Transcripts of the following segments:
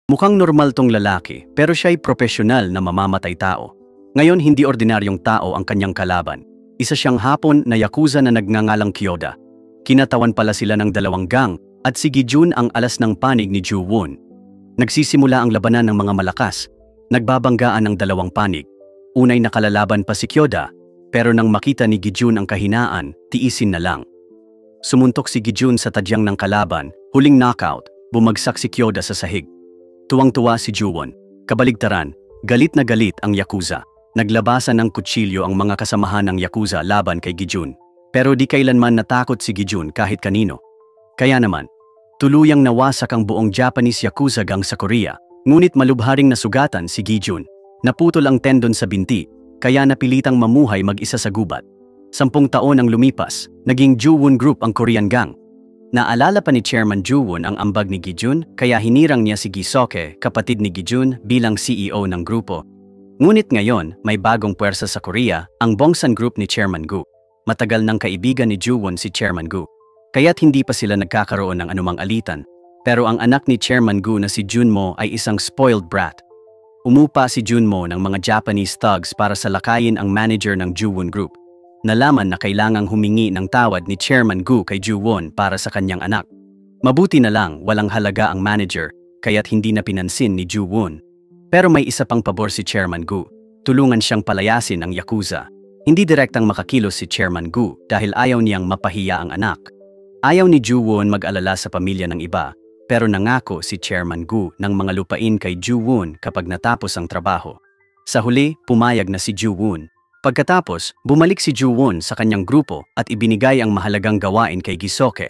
Mukhang normal tong lalaki pero siya'y profesional na mamamatay tao. Ngayon hindi ordinaryong tao ang kanyang kalaban. Isa siyang Hapon na yakuza na nagngangalang Kyoda. Kinatawan pala sila ng dalawang gang at si Gi-jun ang alas ng panig ni Ju-won. Nagsisimula ang labanan ng mga malakas. Nagbabanggaan ng dalawang panig. Unay nakalalaban pa si Kyoda pero nang makita ni Gi-jun ang kahinaan, tiisin na lang. Sumuntok si Gi-jun sa tadyang ng kalaban, huling knockout, bumagsak si Kyoda sa sahig. Tuwang-tuwa si Ju-won. Kabaligtaran, galit na galit ang yakuza. Naglabasan ng kutsilyo ang mga kasamahan ng yakuza laban kay Gi-jun. Pero di kailanman natakot si Gi-jun kahit kanino. Kaya naman, tuluyang nawasak ang buong Japanese yakuza gang sa Korea. Ngunit malubharing nasugatan si Gi-jun. Naputol ang tendon sa binti, kaya napilitang mamuhay mag-isa sa gubat. 10 taon ang lumipas, naging Ju-won Group ang Korean gang. Naalala pa ni Chairman Ju-won ang ambag ni Gi-jun, kaya hinirang niya si Gi-soke, kapatid ni Gi-jun, bilang CEO ng grupo. Ngunit ngayon, may bagong puwersa sa Korea, ang Bongsan Group ni Chairman Gu. Matagal ng kaibigan ni Ju-won si Chairman Gu, kaya't hindi pa sila nagkakaroon ng anumang alitan. Pero ang anak ni Chairman Gu na si Junmo ay isang spoiled brat. Umupa si Junmo ng mga Japanese thugs para salakayin ang manager ng Ju-won Group. Nalaman na kailangang humingi ng tawad ni Chairman Gu kay Ju-won para sa kanyang anak. Mabuti na lang walang halaga ang manager, kaya't hindi na pinansin ni Ju-won. Pero may isa pang pabor si Chairman Gu. Tulungan siyang palayasin ang yakuza. Hindi direktang makakilos si Chairman Gu dahil ayaw niyang mapahiya ang anak. Ayaw ni Ju-won mag-alala sa pamilya ng iba, pero nangako si Chairman Gu ng mga lupain kay Ju-won kapag natapos ang trabaho. Sa huli, pumayag na si Ju-won. Pagkatapos, bumalik si Ju-won sa kanyang grupo at ibinigay ang mahalagang gawain kay Gi-soke.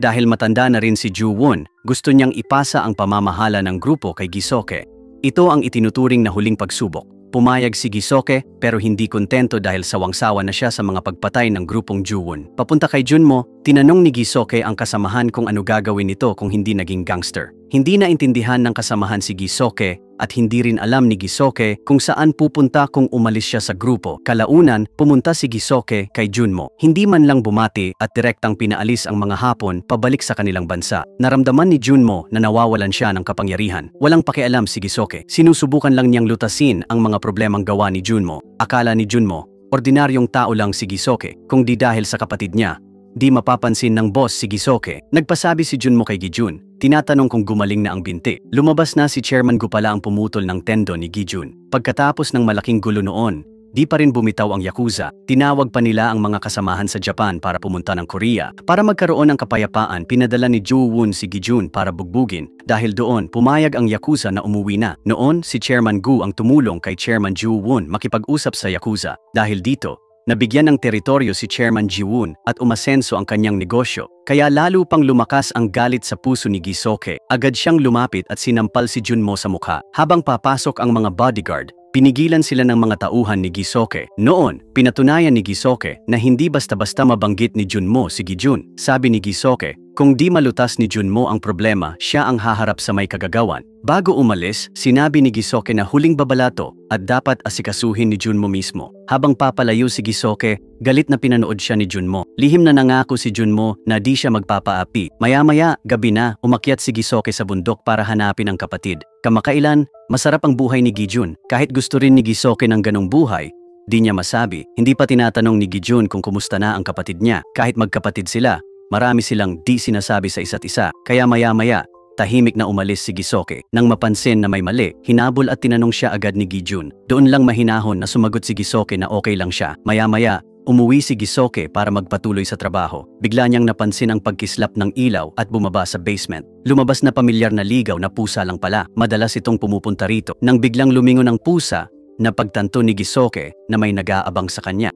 Dahil matanda na rin si Ju-won, gusto niyang ipasa ang pamamahala ng grupo kay Gi-soke. Ito ang itinuturing na huling pagsubok. Pumayag si Gi-soke pero hindi kontento dahil sawang-sawa na siya sa mga pagpatay ng grupong Ju-won. Papunta kay Junmo, tinanong ni Gi-soke ang kasamahan kung ano gagawin nito kung hindi naging gangster. Hindi naintindihan ng kasamahan si Gi-soke at hindi rin alam ni Gi-soke kung saan pupunta kung umalis siya sa grupo. Kalaunan, pumunta si Gi-soke kay Junmo. Hindi man lang bumati at direktang pinaalis ang mga Hapon pabalik sa kanilang bansa. Naramdaman ni Junmo na nawawalan siya ng kapangyarihan. Walang pakialam si Gi-soke. Sinusubukan lang niyang lutasin ang mga problemang gawa ni Junmo. Akala ni Junmo, ordinaryong tao lang si Gi-soke, kung di dahil sa kapatid niya. Di mapapansin ng boss si Gi-soke. Nagpasabi si Junmo kay Gi-jun. Tinatanong kung gumaling na ang binti. Lumabas na si Chairman Gu pala ang pumutol ng tendon ni Gi-jun. Pagkatapos ng malaking gulo noon, di pa rin bumitaw ang yakuza. Tinawag pa nila ang mga kasamahan sa Japan para pumunta ng Korea. Para magkaroon ng kapayapaan, pinadala ni Ju-won si Gi-jun para bugbugin. Dahil doon, pumayag ang yakuza na umuwi na. Noon, si Chairman Gu ang tumulong kay Chairman Ju-won makipag-usap sa yakuza. Dahil dito, nabigyan ng teritoryo si Chairman Ji-won at umasenso ang kanyang negosyo. Kaya lalo pang lumakas ang galit sa puso ni Gi-soke. Agad siyang lumapit at sinampal si Junmo sa mukha. Habang papasok ang mga bodyguard, pinigilan sila ng mga tauhan ni Gi-soke. Noon, pinatunayan ni Gi-soke na hindi basta-basta mabanggit ni Junmo si Gi-jun. Sabi ni Gi-soke, kung di malutas ni Junmo ang problema, siya ang haharap sa may kagagawan. Bago umalis, sinabi ni Gi-soke na huling babalato at dapat asikasuhin ni Junmo mismo. Habang papalayo si Gi-soke, galit na pinanood siya ni Junmo. Lihim na nangako si Junmo na di siya magpapaapi. Maya-maya, gabi na, umakyat si Gi-soke sa bundok para hanapin ang kapatid. Kamakailan, masarap ang buhay ni Gi-jun. Kahit gusto rin ni Gi-soke ng ganong buhay, di niya masabi. Hindi pa tinatanong ni Gi-jun kung kumusta na ang kapatid niya. Kahit magkapatid sila, marami silang di sinasabi sa isa't isa. Kaya maya-maya, tahimik na umalis si Gi-soke. Nang mapansin na may mali, hinabol at tinanong siya agad ni Gi-jun. Doon lang mahinahon na sumagot si Gi-soke na okay lang siya. Maya-maya, umuwi si Gi-soke para magpatuloy sa trabaho. Bigla niyang napansin ang pagkislap ng ilaw at bumaba sa basement. Lumabas na pamilyar na ligaw na pusa lang pala. Madalas itong pumupunta rito. Nang biglang lumingon ang pusa, napagtanto ni Gi-soke na may nag-aabang sa kanya.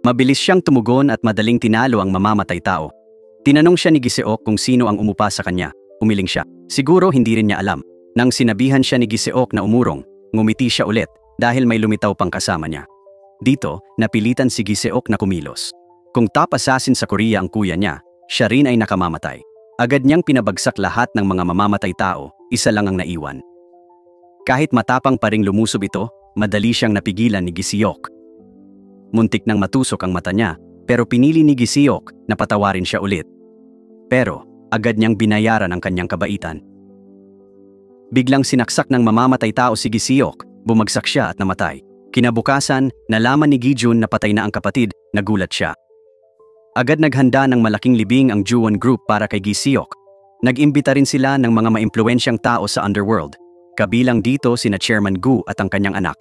Mabilis siyang tumugon at madaling tinalo ang mamamatay tao. Tinanong siya ni Gi-seok kung sino ang umupa sa kanya. Umiling siya. Siguro hindi rin niya alam. Nang sinabihan siya ni Gi-seok na umurong, ngumiti siya ulit dahil may lumitaw pang kasama niya. Dito, napilitan si Gi-seok na kumilos. Kung top assassin sa Korea ang kuya niya, siya rin ay nakamamatay. Agad niyang pinabagsak lahat ng mga mamamatay tao, isa lang ang naiwan. Kahit matapang pa ring lumusob ito, madali siyang napigilan ni Gi-seok. Muntik nang matusok ang mata niya, pero pinili ni Gi-seok na patawarin siya ulit. Pero, agad niyang binayaran ang kanyang kabaitan. Biglang sinaksak ng mamamatay tao si Gi-seok, bumagsak siya at namatay. Kinabukasan, nalaman ni Gi-jun na patay na ang kapatid, nagulat siya. Agad naghanda ng malaking libing ang Ju-won Group para kay Gi-seok. Nag-imbita rin sila ng mga maimpluwensyang tao sa underworld. Kabilang dito sina Chairman Gu at ang kanyang anak.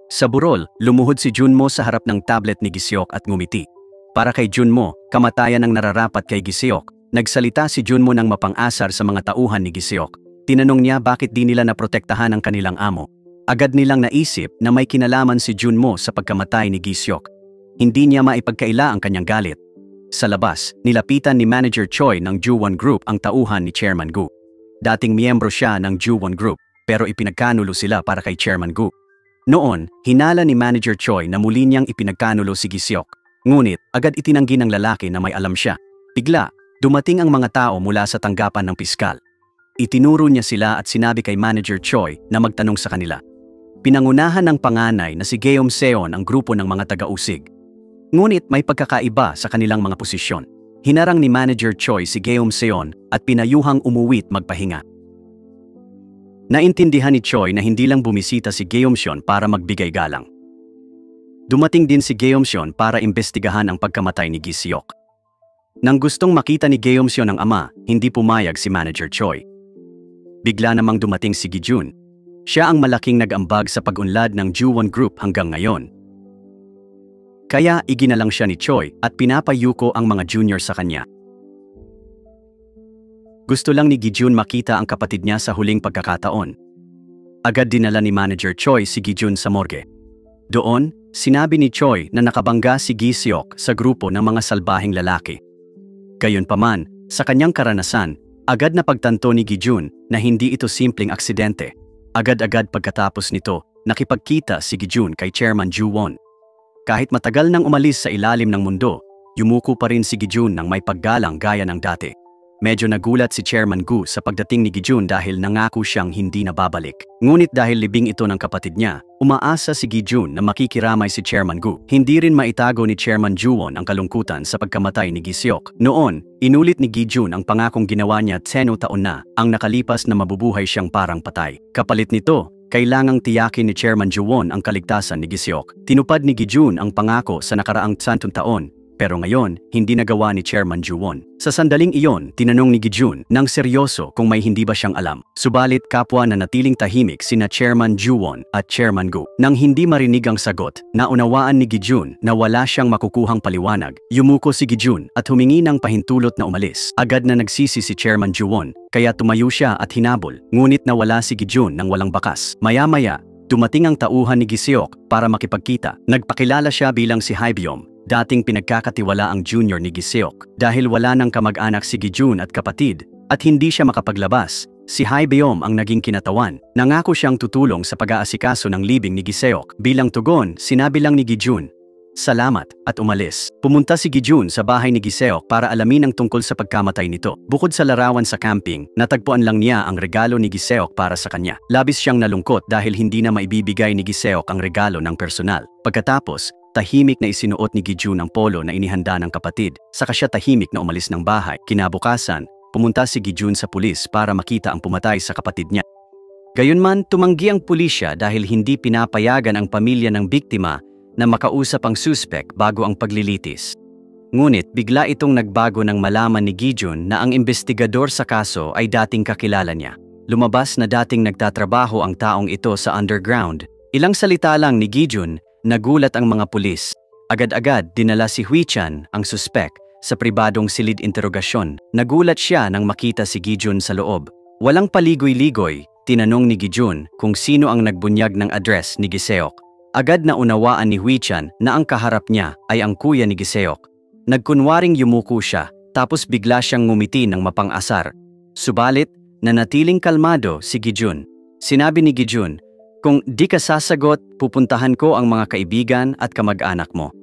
Sa burol, lumuhod si Junmo sa harap ng tablet ni Gi-seok at ngumiti. Para kay Junmo, kamatayan ang nararapat kay Gi-seok. Nagsalita si Junmo ng mapang-asar sa mga tauhan ni Gi-seok. Tinanong niya bakit di nila naprotektahan ang kanilang amo. Agad nilang naisip na may kinalaman si Junmo sa pagkamatay ni Gi-seok. Hindi niya maipagkaila ang kanyang galit. Sa labas, nilapitan ni Manager Choi ng Ju-won Group ang tauhan ni Chairman Gu. Dating miyembro siya ng Ju-won Group, pero ipinagkanulo sila para kay Chairman Gu. Noon, hinala ni Manager Choi na muli niyang ipinagkanulo si Gi-seok. Ngunit, agad itinanggi ng lalaki na may alam siya. Bigla, dumating ang mga tao mula sa tanggapan ng piskal. Itinuro niya sila at sinabi kay Manager Choi na magtanong sa kanila. Pinangunahan ng panganay na si Geom Seon ang grupo ng mga taga-usig. Ngunit may pagkakaiba sa kanilang mga posisyon. Hinarang ni Manager Choi si Geom Seon at pinayuhang umuwi't magpahinga. Naintindihan ni Choi na hindi lang bumisita si Geom Seon para magbigay galang. Dumating din si Geom Seon para imbestigahan ang pagkamatay ni Gi-seok. Nang gustong makita ni Geom Seon ang ama, hindi pumayag si Manager Choi. Bigla namang dumating si Gi-jun. Siya ang malaking nag-ambag sa pag-unlad ng Ju-won Group hanggang ngayon. Kaya iginalang siya ni Choi at pinapayuko ang mga junior sa kanya. Gusto lang ni Gi-jun makita ang kapatid niya sa huling pagkakataon. Agad dinala ni Manager Choi si Gi-jun sa morgue. Doon, sinabi ni Choi na nakabangga si Gi-seok sa grupo ng mga salbahing lalaki. Gayunpaman, sa kanyang karanasan, agad na pagtanto ni Gi-jun na hindi ito simpleng aksidente. Agad-agad pagkatapos nito, nakipagkita si Gi-jun kay Chairman Ju-won. Kahit matagal nang umalis sa ilalim ng mundo, yumuko pa rin si Gi-jun ng may paggalang gaya ng dati. Medyo nagulat si Chairman Gu sa pagdating ni Gi-jun dahil nangako siyang hindi na babalik. Ngunit dahil libing ito ng kapatid niya, umaasa si Gi-jun na makikiramay si Chairman Gu. Hindi rin maitago ni Chairman Ju-won ang kalungkutan sa pagkamatay ni Gi-seok. Noon, inulit ni Gi-jun ang pangakong ginawa niya 10 taon na ang nakalipas na mabubuhay siyang parang patay. Kapalit nito, kailangang tiyakin ni Chairman Ju-won ang kaligtasan ni Gi-seok. Tinupad ni Gi-jun ang pangako sa nakaraang 10 taon. Pero ngayon, hindi nagawa ni Chairman Ju-won. Sa sandaling iyon, tinanong ni Gi-jun ng seryoso kung may hindi ba siyang alam. Subalit kapwa na natiling tahimik sina Chairman Ju-won at Chairman Gu. Nang hindi marinig ang sagot, naunawaan ni Gi-jun na wala siyang makukuhang paliwanag. Yumuko si Gi-jun at humingi ng pahintulot na umalis. Agad na nagsisi si Chairman Ju-won, kaya tumayo siya at hinabol. Ngunit nawala si Gi-jun nang walang bakas. Maya-maya, dumating ang tauhan ni Gi-seok para makipagkita. Nagpakilala siya bilang si Hae-byom. Dating pinagkakatiwala ang junior ni Gi-seok. Dahil wala nang kamag-anak si Gi-jun at kapatid, at hindi siya makapaglabas, si Hae-byom ang naging kinatawan. Nangako siyang tutulong sa pag-aasikaso ng libing ni Gi-seok. Bilang tugon, sinabi lang ni Gi-jun, "Salamat," at umalis. Pumunta si Gi-jun sa bahay ni Gi-seok para alamin ang tungkol sa pagkamatay nito. Bukod sa larawan sa camping, natagpuan lang niya ang regalo ni Gi-seok para sa kanya. Labis siyang nalungkot dahil hindi na maibibigay ni Gi-seok ang regalo ng personal. Pagkatapos, tahimik na isinuot ni Gi-jun ang polo na inihanda ng kapatid, saka siya tahimik na umalis ng bahay. Kinabukasan, pumunta si Gi-jun sa pulis para makita ang pumatay sa kapatid niya. Gayunman, tumanggi ang pulisya dahil hindi pinapayagan ang pamilya ng biktima na makausap ang suspek bago ang paglilitis. Ngunit bigla itong nagbago nang malaman ni Gi-jun na ang investigador sa kaso ay dating kakilala niya. Lumabas na dating nagtatrabaho ang taong ito sa underground. Ilang salita lang ni Gi-jun, nagulat ang mga pulis. Agad-agad dinala si Hui-chan, ang suspek, sa pribadong silid interogasyon. Nagulat siya nang makita si Gi-jun sa loob. Walang paligoy-ligoy, tinanong ni Gi-jun kung sino ang nagbunyag ng address ni Gi-seok. Agad na unawaan ni Hui-chan na ang kaharap niya ay ang kuya ni Gi-seok. Nagkunwaring yumuko siya, tapos bigla siyang ngumiti ng mapang-asar. Subalit, nanatiling kalmado si Gi-jun. Sinabi ni Gi-jun, "Kung di ka sasagot, pupuntahan ko ang mga kaibigan at kamag-anak mo."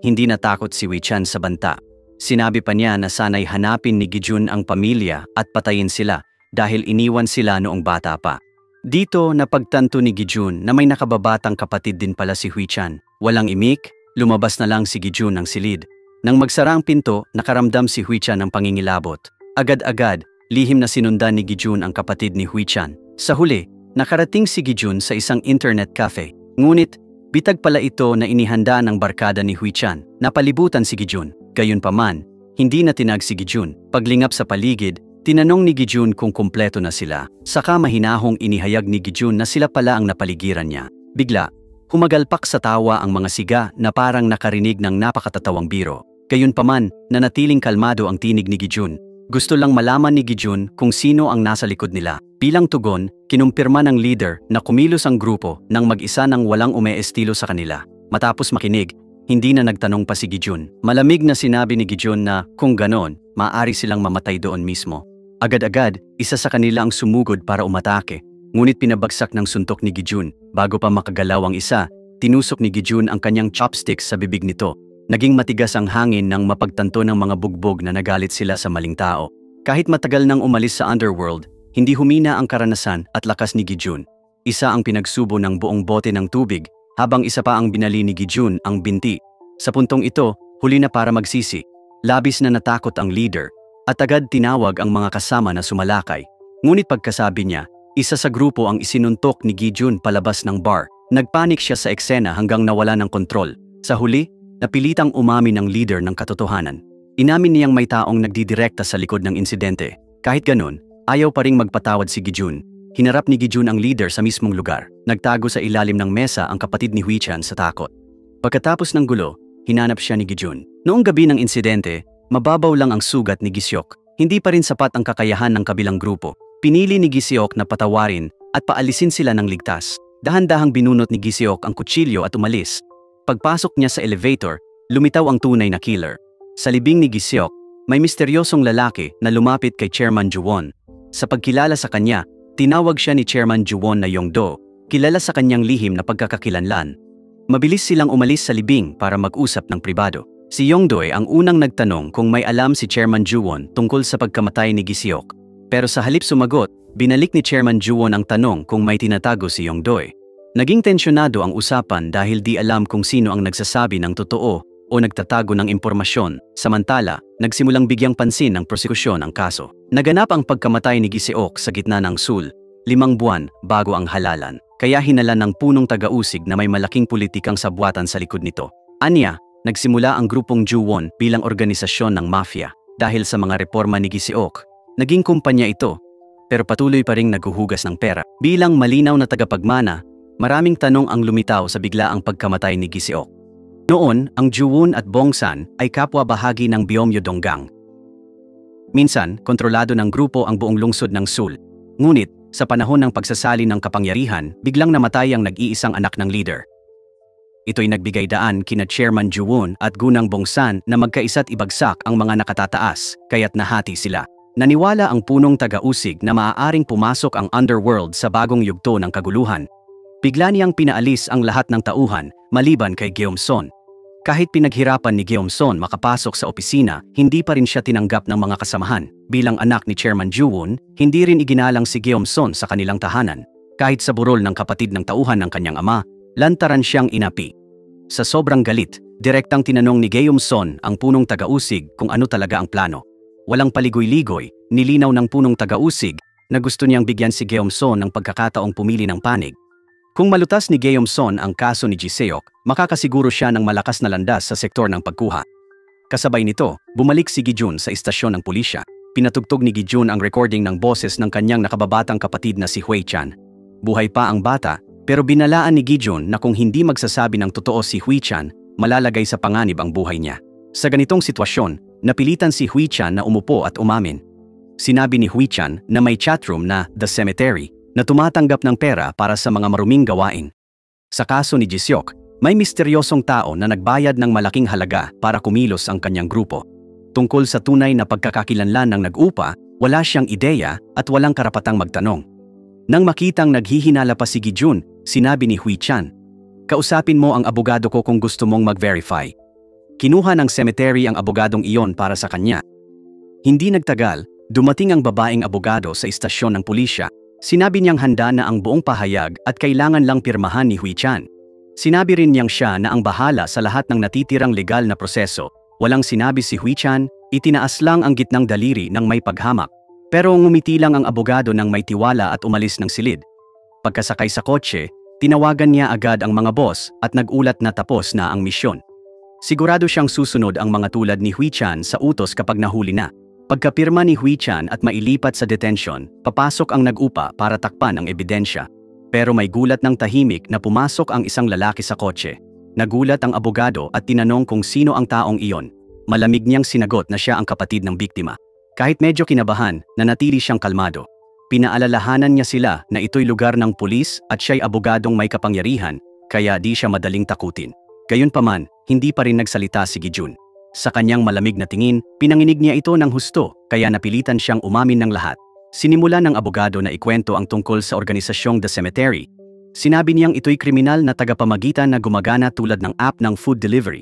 Hindi natakot si Hui-chan sa banta. Sinabi pa niya na sana'y hanapin ni Gi-jun ang pamilya at patayin sila dahil iniwan sila noong bata pa. Dito napagtanto ni Gi-jun na may nakababatang kapatid din pala si Hui-chan. Walang imik, lumabas na lang si Gi-jun ng silid. Nang magsara ang pinto, nakaramdam si Hui-chan ng pangingilabot. Agad-agad, lihim na sinundan ni Gi-jun ang kapatid ni Hui-chan. Sa huli, nakarating si Gijun sa isang internet cafe. Ngunit, bitag pala ito na inihanda ng barkada ni Hui-chan. Napalibutan si Gijun. Gayunpaman, hindi na tinag si Gijun. Paglingap sa paligid, tinanong ni Gijun kung kumpleto na sila. Saka mahinahong inihayag ni Gijun na sila pala ang napaligiran niya. Bigla, humagalpak sa tawa ang mga siga na parang nakarinig ng napakatatawang biro. Gayunpaman, nanatiling kalmado ang tinig ni Gijun. Gusto lang malaman ni Gijun kung sino ang nasa likod nila. Bilang tugon, kinumpirma ng leader na kumilos ang grupo nang mag-isa nang walang umeestilo sa kanila. Matapos makinig, hindi na nagtanong pa si Gijun. Malamig na sinabi ni Gijun na kung ganon, maaari silang mamatay doon mismo. Agad-agad, isa sa kanila ang sumugod para umatake. Ngunit pinabagsak ng suntok ni Gijun. Bago pa makagalaw ang isa, tinusok ni Gijun ang kanyang chopsticks sa bibig nito. Naging matigas ang hangin nang mapagtanto ng mga bugbog na nagalit sila sa maling tao. Kahit matagal nang umalis sa underworld, hindi humina ang karanasan at lakas ni Gijun. Isa ang pinagsubo ng buong bote ng tubig, habang isa pa ang binali ni Gijun ang binti. Sa puntong ito, huli na para magsisi. Labis na natakot ang leader, at agad tinawag ang mga kasama na sumalakay. Ngunit pagkasabi niya, isa sa grupo ang isinuntok ni Gijun palabas ng bar. Nagpanik siya sa eksena hanggang nawala ng kontrol. Sa huli, napilitang umamin ng leader ng katotohanan. Inamin niyang may taong nagdidirekta sa likod ng insidente. Kahit ganun, ayaw pa ring magpatawad si Gijun. Hinarap ni Gijun ang leader sa mismong lugar. Nagtago sa ilalim ng mesa ang kapatid ni Hui-chan sa takot. Pagkatapos ng gulo, hinanap siya ni Gijun. Noong gabi ng insidente, mababaw lang ang sugat ni Gisyok. Hindi pa rin sapat ang kakayahan ng kabilang grupo. Pinili ni Gisyok na patawarin at paalisin sila ng ligtas. Dahan-dahang binunot ni Gisyok ang kutsilyo at umalis. Pagpasok niya sa elevator, lumitaw ang tunay na killer. Sa libing ni Gisyok, may misteryosong lalaki na lumapit kay Chairman Ju-won. Sa pagkilala sa kanya, tinawag siya ni Chairman Ju-won na Yong-do, kilala sa kanyang lihim na pagkakakilanlan. Mabilis silang umalis sa libing para mag-usap ng pribado. Si Yong-do ang unang nagtanong kung may alam si Chairman Ju-won tungkol sa pagkamatay ni Gisyok. Pero sa halip sumagot, binalik ni Chairman Ju-won ang tanong kung may tinatago si Yong-do. Naging tensyonado ang usapan dahil di alam kung sino ang nagsasabi ng totoo o nagtatago ng impormasyon. Samantala, nagsimulang bigyang pansin ng prosekusyon ang kaso. Naganap ang pagkamatay ni Gisyok sa gitna ng Seoul, 5 buwan bago ang halalan. Kaya hinalan ng punong taga-usig na may malaking politikang sabwatan sa likod nito. Anya, nagsimula ang grupong Ju-won bilang organisasyon ng mafia. Dahil sa mga reforma ni Gisyok, naging kumpanya ito. Pero patuloy pa ring naghuhugas ng pera. Bilang malinaw na tagapagmana, maraming tanong ang lumitaw sa biglaang pagkamatay ni Gisyok. Noon, ang Ju-won at Bongsan ay kapwa bahagi ng Byeomyo-donggang. Minsan, kontrolado ng grupo ang buong lungsod ng Seoul. Ngunit, sa panahon ng pagsasali ng kapangyarihan, biglang namatay ang nag-iisang anak ng leader. Ito'y nagbigay daan kina Chairman Ju-won at Gunang Bongsan na magkaisa't ibagsak ang mga nakatataas, kaya't nahati sila. Naniwala ang punong taga-usig na maaaring pumasok ang underworld sa bagong yugto ng kaguluhan. Bigla niyang pinaalis ang lahat ng tauhan, maliban kay Gyeom-son. Kahit pinaghirapan ni Gyeom-son makapasok sa opisina, hindi pa rin siya tinanggap ng mga kasamahan. Bilang anak ni Chairman Ju-won, hindi rin iginalang si Gyeom-son sa kanilang tahanan. Kahit sa burol ng kapatid ng tauhan ng kanyang ama, lantaran siyang inapi. Sa sobrang galit, direktang tinanong ni Gyeom-son ang punong taga-usig kung ano talaga ang plano. Walang paligoy-ligoy, nilinaw ng punong taga-usig na gusto niyang bigyan si Gyeom-son ng pagkakataong pumili ng panig. Kung malutas ni Gyeom-son ang kaso ni Gisyok, makakasiguro siya ng malakas na landas sa sektor ng pagkuha. Kasabay nito, bumalik si Gijun sa istasyon ng pulisya. Pinatugtog ni Gijun ang recording ng boses ng kanyang nakababatang kapatid na si Hui-chan. Buhay pa ang bata, pero binalaan ni Gijun na kung hindi magsasabi ng totoo si Hui-chan, malalagay sa panganib ang buhay niya. Sa ganitong sitwasyon, napilitan si Hui-chan na umupo at umamin. Sinabi ni Hui-chan na may chatroom na The Cemetery, na tumatanggap ng pera para sa mga maruming gawain. Sa kaso ni Gisyok, may misteryosong tao na nagbayad ng malaking halaga para kumilos ang kanyang grupo. Tungkol sa tunay na pagkakakilanlan ng nag-upa, wala siyang ideya at walang karapatang magtanong. Nang makitang naghihinala pa si Gijun, sinabi ni Hui-chan, "Kausapin mo ang abogado ko kung gusto mong mag-verify." Kinuha ng cemetery ang abogadong iyon para sa kanya. Hindi nagtagal, dumating ang babaeng abogado sa istasyon ng pulisya. Sinabi niyang handa na ang buong pahayag at kailangan lang pirmahan ni Hui-chan. Sinabi rin niyang siya na ang bahala sa lahat ng natitirang legal na proseso. Walang sinabi si Hui-chan, itinaas lang ang gitnang daliri ng may paghamak. Pero ngumiti lang ang abogado nang may tiwala at umalis ng silid. Pagkasakay sa kotse, tinawagan niya agad ang mga boss at nagulat na tapos na ang misyon. Sigurado siyang susunod ang mga tulad ni Hui Chan sa utos kapag nahuli na. Pagkapirma ni Hui Chan at mailipat sa detention, papasok ang nag-upa para takpan ang ebidensya. Pero may gulat ng tahimik na pumasok ang isang lalaki sa kotse. Nagulat ang abogado at tinanong kung sino ang taong iyon. Malamig niyang sinagot na siya ang kapatid ng biktima. Kahit medyo kinabahan, nanatili siyang kalmado. Pinaalalahanan niya sila na ito'y lugar ng pulis at siya'y abogadong may kapangyarihan, kaya di siya madaling takutin. Gayunpaman, hindi pa rin nagsalita si Gi-jun. Sa kanyang malamig na tingin, pinanginig niya ito ng husto, kaya napilitan siyang umamin ng lahat. Sinimula ng abogado na ikwento ang tungkol sa organisasyong The Cemetery. Sinabi niyang ito'y kriminal na tagapamagitan na gumagana tulad ng app ng food delivery.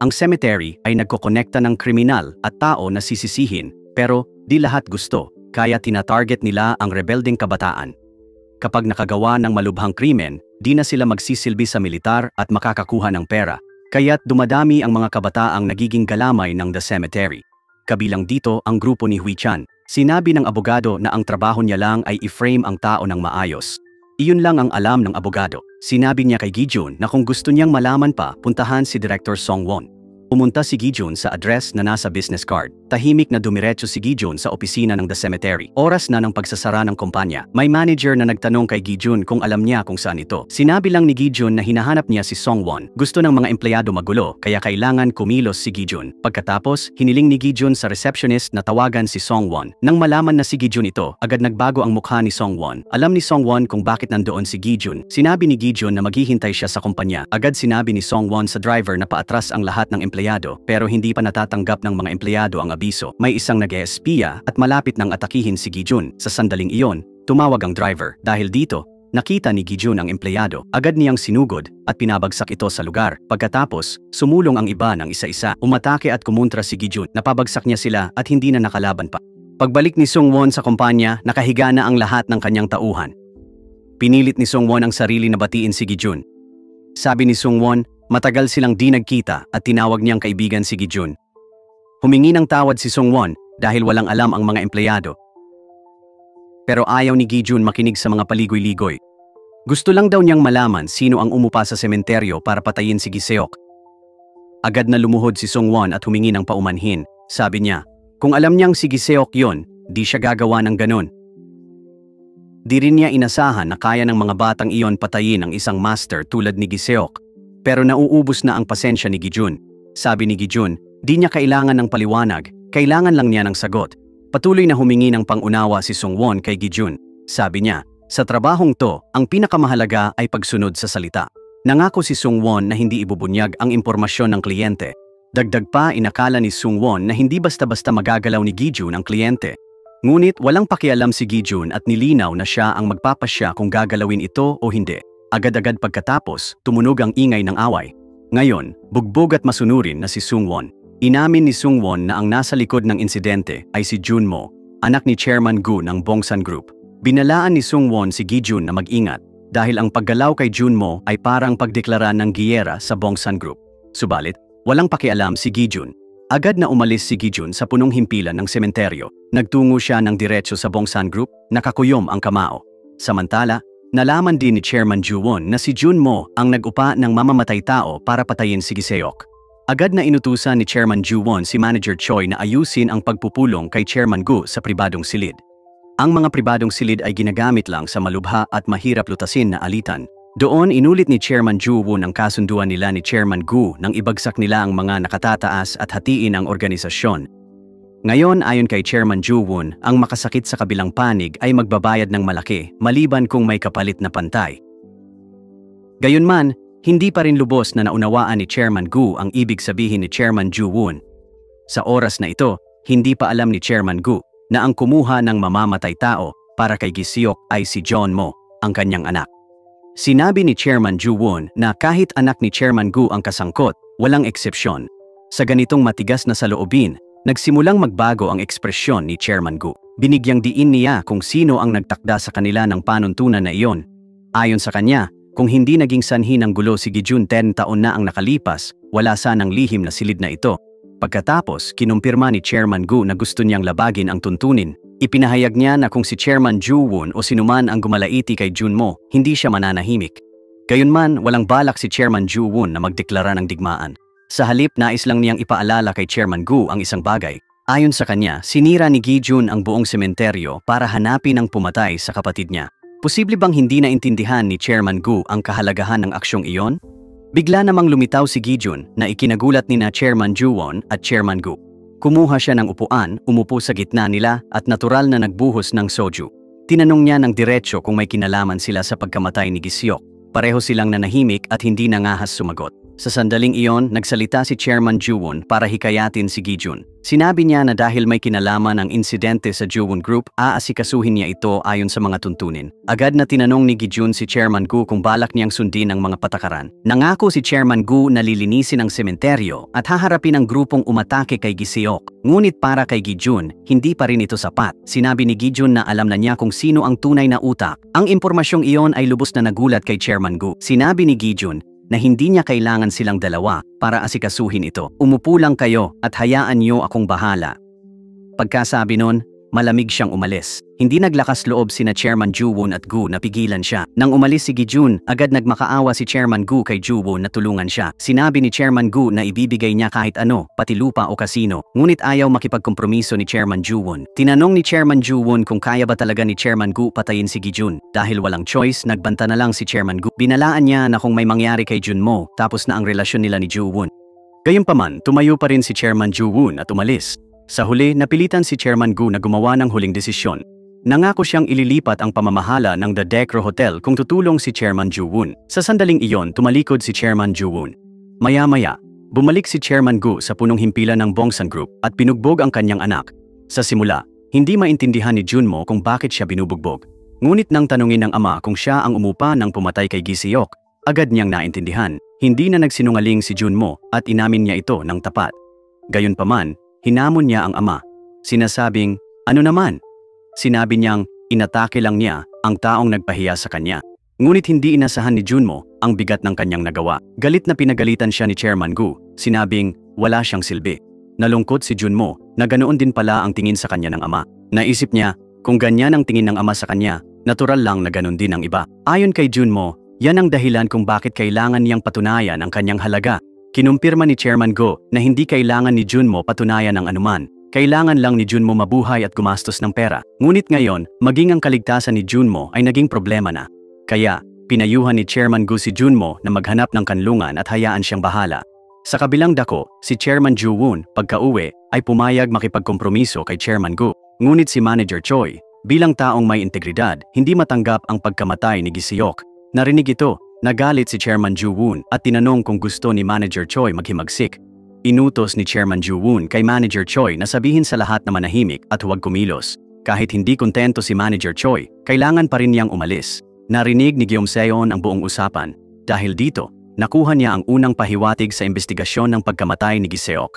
Ang cemetery ay nagkokonekta ng kriminal at tao na sisisihin, pero di lahat gusto, kaya tina-target nila ang rebelding kabataan. Kapag nakagawa ng malubhang krimen, di na sila magsisilbi sa militar at makakakuha ng pera, kaya't dumadami ang mga kabataang nagiging galamay ng The Cemetery. Kabilang dito ang grupo ni Hui Chan. Sinabi ng abogado na ang trabaho niya lang ay i-frame ang tao ng maayos. Iyon lang ang alam ng abogado. Sinabi niya kay Gi-jun na kung gusto niyang malaman pa, puntahan si Director Song Won. Pumunta si Gi-jun sa address na nasa business card. Tahimik na dumiretso si Gi-jun sa opisina ng The Cemetery. Oras na ng pagsasara ng kumpanya. May manager na nagtanong kay Gi-jun kung alam niya kung saan ito. Sinabi lang ni Gi-jun na hinahanap niya si Song Won. Gusto ng mga empleyado magulo, kaya kailangan kumilos si Gi-jun. Pagkatapos, hiniling ni Gi-jun sa receptionist na tawagan si Song Won. Nang malaman na si Gi-jun ito, agad nagbago ang mukha ni Song Won. Alam ni Song Won kung bakit nandoon si Gi-jun. Sinabi ni Gi-jun na maghihintay siya sa kumpanya. Agad sinabi ni Song Won sa driver na paatras ang lahat ng empleyado, pero hindi pa natatanggap ng mga empleyado ang abiso. May isang nag-espiya at malapit nang atakihin si Gi-jun. Sa sandaling iyon, tumawag ang driver. Dahil dito, nakita ni Gi-jun ang empleyado. Agad niyang sinugod at pinabagsak ito sa lugar. Pagkatapos, sumulong ang iba ng isa-isa. Umatake at kumontra si Gi-jun. Napabagsak niya sila at hindi na nakalaban pa. Pagbalik ni Song Won sa kumpanya, nakahiga na ang lahat ng kanyang tauhan. Pinilit ni Song Won ang sarili na batiin si Gi-jun. Sabi ni Song Won, matagal silang di nagkita at tinawag niyang kaibigan si Gi-jun. Humingi ng tawad si Song Won dahil walang alam ang mga empleyado. Pero ayaw ni Gi-jun makinig sa mga paligoy-ligoy. Gusto lang daw niyang malaman sino ang umupa sa sementeryo para patayin si Gi-seok. Agad na lumuhod si Song Won at humingi ng paumanhin. Sabi niya, kung alam niyang si Gi-seok yon, di siya gagawa ng ganon. Di rin niya inasahan na kaya ng mga batang iyon patayin ang isang master tulad ni Gi-seok. Pero nauubos na ang pasensya ni Gi-jun. Sabi ni Gi-jun, di niya kailangan ng paliwanag, kailangan lang niya ng sagot. Patuloy na humingi ng pangunawa si Song Won kay Gi-jun. Sabi niya, sa trabahong to, ang pinakamahalaga ay pagsunod sa salita. Nangako si Song Won na hindi ibubunyag ang impormasyon ng kliyente. Dagdag pa, inakala ni Song Won na hindi basta-basta magagalaw ni Gi-jun ang kliyente. Ngunit walang pakialam si Gi-jun at nilinaw na siya ang magpapasya kung gagalawin ito o hindi. Agad-agad pagkatapos, tumunog ang ingay ng away. Ngayon, bugbog at masunurin na si Song Won. Inamin ni Song Won na ang nasa likod ng insidente ay si Jun Mo, anak ni Chairman Gu ng Bongsan Group. Binalaan ni Song Won si Gi-jun na mag-ingat dahil ang paggalaw kay Jun Mo ay parang pagdeklara ng giyera sa Bongsan Group. Subalit, walang pakialam si Gi-jun. Agad na umalis si Gi-jun sa punong himpilan ng sementeryo. Nagtungo siya ng diretso sa Bongsan Group, nakakuyom ang kamao. Samantala, nalaman din ni Chairman Ju-won na si Jun Mo ang nag-upa ng mamamatay tao para patayin si Gi-seok. Agad na inutusan ni Chairman Ju-won si Manager Choi na ayusin ang pagpupulong kay Chairman Gu sa pribadong silid. Ang mga pribadong silid ay ginagamit lang sa malubha at mahirap lutasin na alitan. Doon inulit ni Chairman Ju-won ang kasunduan nila ni Chairman Gu nang ibagsak nila ang mga nakatataas at hatiin ang organisasyon. Ngayon ayon kay Chairman Ju-won, ang makasakit sa kabilang panig ay magbabayad ng malaki maliban kung may kapalit na pantay. Gayunman, hindi pa rin lubos na naunawaan ni Chairman Gu ang ibig sabihin ni Chairman Ju-won. Sa oras na ito, hindi pa alam ni Chairman Gu na ang kumuha ng mamamatay tao para kay Gi-seok ay si John Mo, ang kanyang anak. Sinabi ni Chairman Ju-won na kahit anak ni Chairman Gu ang kasangkot, walang eksepsyon. Sa ganitong matigas na saloobin, nagsimulang magbago ang ekspresyon ni Chairman Gu. Binigyang diin niya kung sino ang nagtakda sa kanila ng panuntunan na iyon. Ayon sa kanya, kung hindi naging sanhi ng gulo si Gi-jun 10 taon na ang nakalipas, wala sanang lihim na silid na ito. Pagkatapos, kinumpirma ni Chairman Gu na gusto niyang labagin ang tuntunin. Ipinahayag niya na kung si Chairman Ju-woon o sinuman ang gumalaiti kay Junmo, hindi siya mananahimik. Gayunman, walang balak si Chairman Ju-woon na magdeklara ng digmaan. Sa halip, nais lang niyang ipaalala kay Chairman Gu ang isang bagay. Ayon sa kanya, sinira ni Gi-jun ang buong sementeryo para hanapin ang pumatay sa kapatid niya. Posible bang hindi naintindihan ni Chairman Gu ang kahalagahan ng aksyong iyon? Bigla namang lumitaw si Gi-jun na ikinagulat ni na Chairman Ju-won at Chairman Gu. Kumuha siya ng upuan, umupo sa gitna nila at natural na nagbuhos ng soju. Tinanong niya ng diretsyo kung may kinalaman sila sa pagkamatay ni Gi-seok. Pareho silang nanahimik at hindi nangahas sumagot. Sa sandaling iyon, nagsalita si Chairman Ju-won para hikayatin si Gi-jun. Sinabi niya na dahil may kinalaman ang insidente sa Ju-won Group, aasikasuhin niya ito ayon sa mga tuntunin. Agad na tinanong ni Gi-jun si Chairman Gu kung balak niyang sundin ang mga patakaran. Nangako si Chairman Gu na lilinisin ang sementeryo at haharapin ang grupong umatake kay Gi-seok. Ngunit para kay Gi-jun, hindi pa rin ito sapat. Sinabi ni Gi-jun na alam na niya kung sino ang tunay na utak. Ang impormasyong iyon ay lubos na nagulat kay Chairman Gu. Sinabi ni Gi-jun na hindi niya kailangan silang dalawa para asikasuhin ito. Umupo lang kayo at hayaan niyo akong bahala. Pagkasabi nun, malamig siyang umalis. Hindi naglakas loob sina Chairman Ju-won at Gu na pigilan siya. Nang umalis si Gi-jun, agad nagmakaawa si Chairman Gu kay Ju-won na tulungan siya. Sinabi ni Chairman Gu na ibibigay niya kahit ano, pati lupa o kasino. Ngunit ayaw makipagkompromiso ni Chairman Ju-won. Tinanong ni Chairman Ju-won kung kaya ba talaga ni Chairman Gu patayin si Gi-jun. Dahil walang choice, nagbanta na lang si Chairman Gu. Binalaan niya na kung may mangyari kay Junmo, tapos na ang relasyon nila ni Ju-won. Gayunpaman, tumayo pa rin si Chairman Ju-won at umalis. Sa huli, napilitan si Chairman Gu na gumawa ng huling desisyon. Nangako siyang ililipat ang pamamahala ng The Decro Hotel kung tutulong si Chairman Ju-won. Sa sandaling iyon, tumalikod si Chairman Ju-won. Maya-maya, bumalik si Chairman Gu sa punong himpilan ng Bongsan Group at pinugbog ang kanyang anak. Sa simula, hindi maintindihan ni Junmo kung bakit siya binubugbog. Ngunit nang tanungin ng ama kung siya ang umupa ng pumatay kay Gi-seok, agad niyang naintindihan. Hindi na nagsinungaling si Junmo at inamin niya ito ng tapat. Gayunpaman, hinamon niya ang ama. Sinasabing, ano naman? Sinabi niyang, inatake lang niya ang taong nagpahiya sa kanya. Ngunit hindi inasahan ni Junmo ang bigat ng kanyang nagawa. Galit na pinagalitan siya ni Chairman Gu. Sinabing, wala siyang silbi. Nalungkot si Junmo na ganoon din pala ang tingin sa kanya ng ama. Naisip niya, kung ganyan ang tingin ng ama sa kanya, natural lang na ganoon din ang iba. Ayon kay Junmo, yan ang dahilan kung bakit kailangan niyang patunayan ang kanyang halaga. Kinumpirma ni Chairman Go na hindi kailangan ni Junmo patunayan ang anuman. Kailangan lang ni Junmo mabuhay at gumastos ng pera. Ngunit ngayon, maging ang kaligtasan ni Junmo ay naging problema na. Kaya, pinayuhan ni Chairman Go si Junmo na maghanap ng kanlungan at hayaan siyang bahala. Sa kabilang dako, si Chairman Ju-won, pagka-uwi, ay pumayag makipagkompromiso kay Chairman Go. Ngunit si Manager Choi, bilang taong may integridad, hindi matanggap ang pagkamatay ni Gi-seok. Narinig ito, nagalit si Chairman Ju-won at tinanong kung gusto ni Manager Choi maghimagsik. Inutos ni Chairman Ju-won kay Manager Choi na sabihin sa lahat na manahimik at huwag kumilos. Kahit hindi kontento si Manager Choi, kailangan pa rin niyang umalis. Narinig ni Gyeom-seon ang buong usapan. Dahil dito, nakuha niya ang unang pahiwatig sa investigasyon ng pagkamatay ni Gi-seok.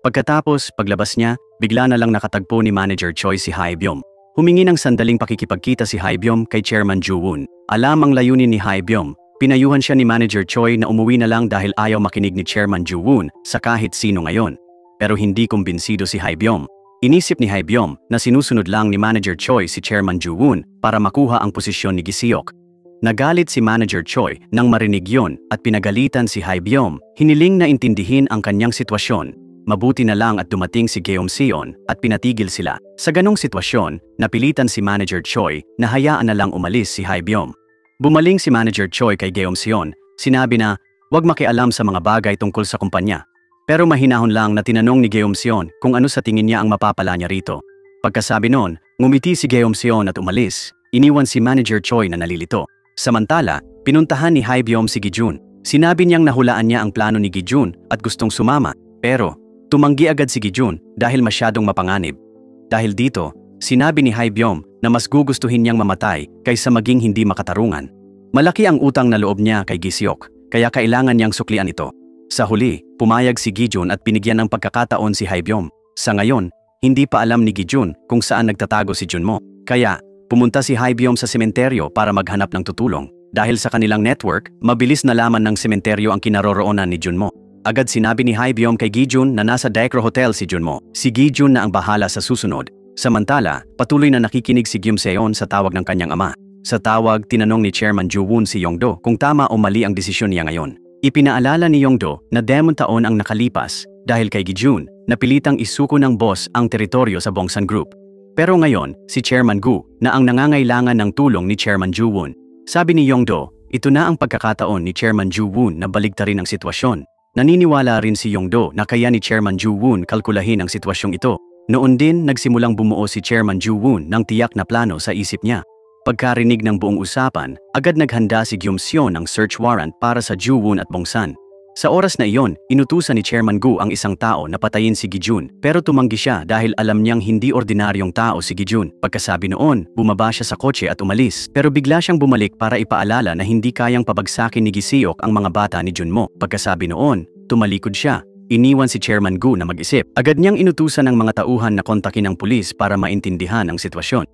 Pagkatapos, paglabas niya, bigla na lang nakatagpo ni Manager Choi si Hae-byum. Humingi ng sandaling pakikipagkita si Hae-byum kay Chairman Ju-won. Alam ang layunin ni Hae-byum. Pinayuhan siya ni Manager Choi na umuwi na lang dahil ayaw makinig ni Chairman Ju-won sa kahit sino ngayon. Pero hindi kumbinsido si Hae-byum. Inisip ni Hae-byum na sinusunod lang ni Manager Choi si Chairman Ju-won para makuha ang posisyon ni Gi-seok. Nagalit si Manager Choi nang marinig yon at pinagalitan si Hae-byum. Hiniling na intindihin ang kanyang sitwasyon. Mabuti na lang at dumating si Gyeom-seon at pinatigil sila. Sa ganong sitwasyon, napilitan si Manager Choi na hayaan na lang umalis si Hae-byum. Bumaling si Manager Choi kay Gyeom-seon, sinabi na huwag makialam sa mga bagay tungkol sa kumpanya. Pero mahinahon lang na tinanong ni Gyeom-seon kung ano sa tingin niya ang mapapala niya rito. Pagkasabi noon, ngumiti si Gyeom-seon at umalis. Iniwan si Manager Choi na nalilito. Samantala, pinuntahan ni Hae-byum si Gi-jun. Sinabi niyang nahulaan niya ang plano ni Gi-jun at gustong sumama. Pero, tumanggi agad si Gi-jun dahil masyadong mapanganib. Dahil dito, sinabi ni Hae-byum na mas gugustuhin niyang mamatay kaysa maging hindi makatarungan. Malaki ang utang na loob niya kay Gi-seok, kaya kailangan niyang suklian ito. Sa huli, pumayag si Gi-jun at binigyan ng pagkakataon si Hae-byum. Sa ngayon, hindi pa alam ni Gi-jun kung saan nagtatago si Junmo. Kaya, pumunta si Hae-byum sa sementeryo para maghanap ng tutulong. Dahil sa kanilang network, mabilis nalaman ng sementeryo ang kinaroroonan ni Junmo. Agad sinabi ni Hae-byum kay Gi-jun na nasa Decro Hotel si Junmo. Si Gi-jun na ang bahala sa susunod. Samantala, patuloy na nakikinig si Gyum Seon sa tawag ng kanyang ama. Sa tawag, tinanong ni Chairman Joo-won si Yong-do kung tama o mali ang desisyon niya ngayon. Ipinaalala ni Yong-do na 10 taon ang nakalipas dahil kay Gi-jun, napilitang isuko ng boss ang teritoryo sa Bongsan Group. Pero ngayon, si Chairman Gu na ang nangangailangan ng tulong ni Chairman Joo-won. Sabi ni Yong-do, ito na ang pagkakataon ni Chairman Joo-won na baligtarin ang sitwasyon. Naniniwala rin si Yong-do na kaya ni Chairman Joo-won kalkulahin ang sitwasyong ito. Noon din nagsimulang bumuo si Chairman Joo-won ng tiyak na plano sa isip niya. Pagkarinig ng buong usapan, agad naghanda si Gyum Seon ng search warrant para sa Joo-won at Bongsan. Sa oras na iyon, inutusan ni Chairman Gu ang isang tao na patayin si Gi-jun pero tumanggi siya dahil alam niyang hindi ordinaryong tao si Gi-jun. Pagkasabi noon, bumaba siya sa kotse at umalis pero bigla siyang bumalik para ipaalala na hindi kayang pabagsakin ni Gi-seok ang mga bata ni Junmo. Pagkasabi noon, tumalikod siya. Iniwan si Chairman Gu na mag-isip. Agad niyang inutusan ng mga tauhan na kontakin ang pulis para maintindihan ang sitwasyon.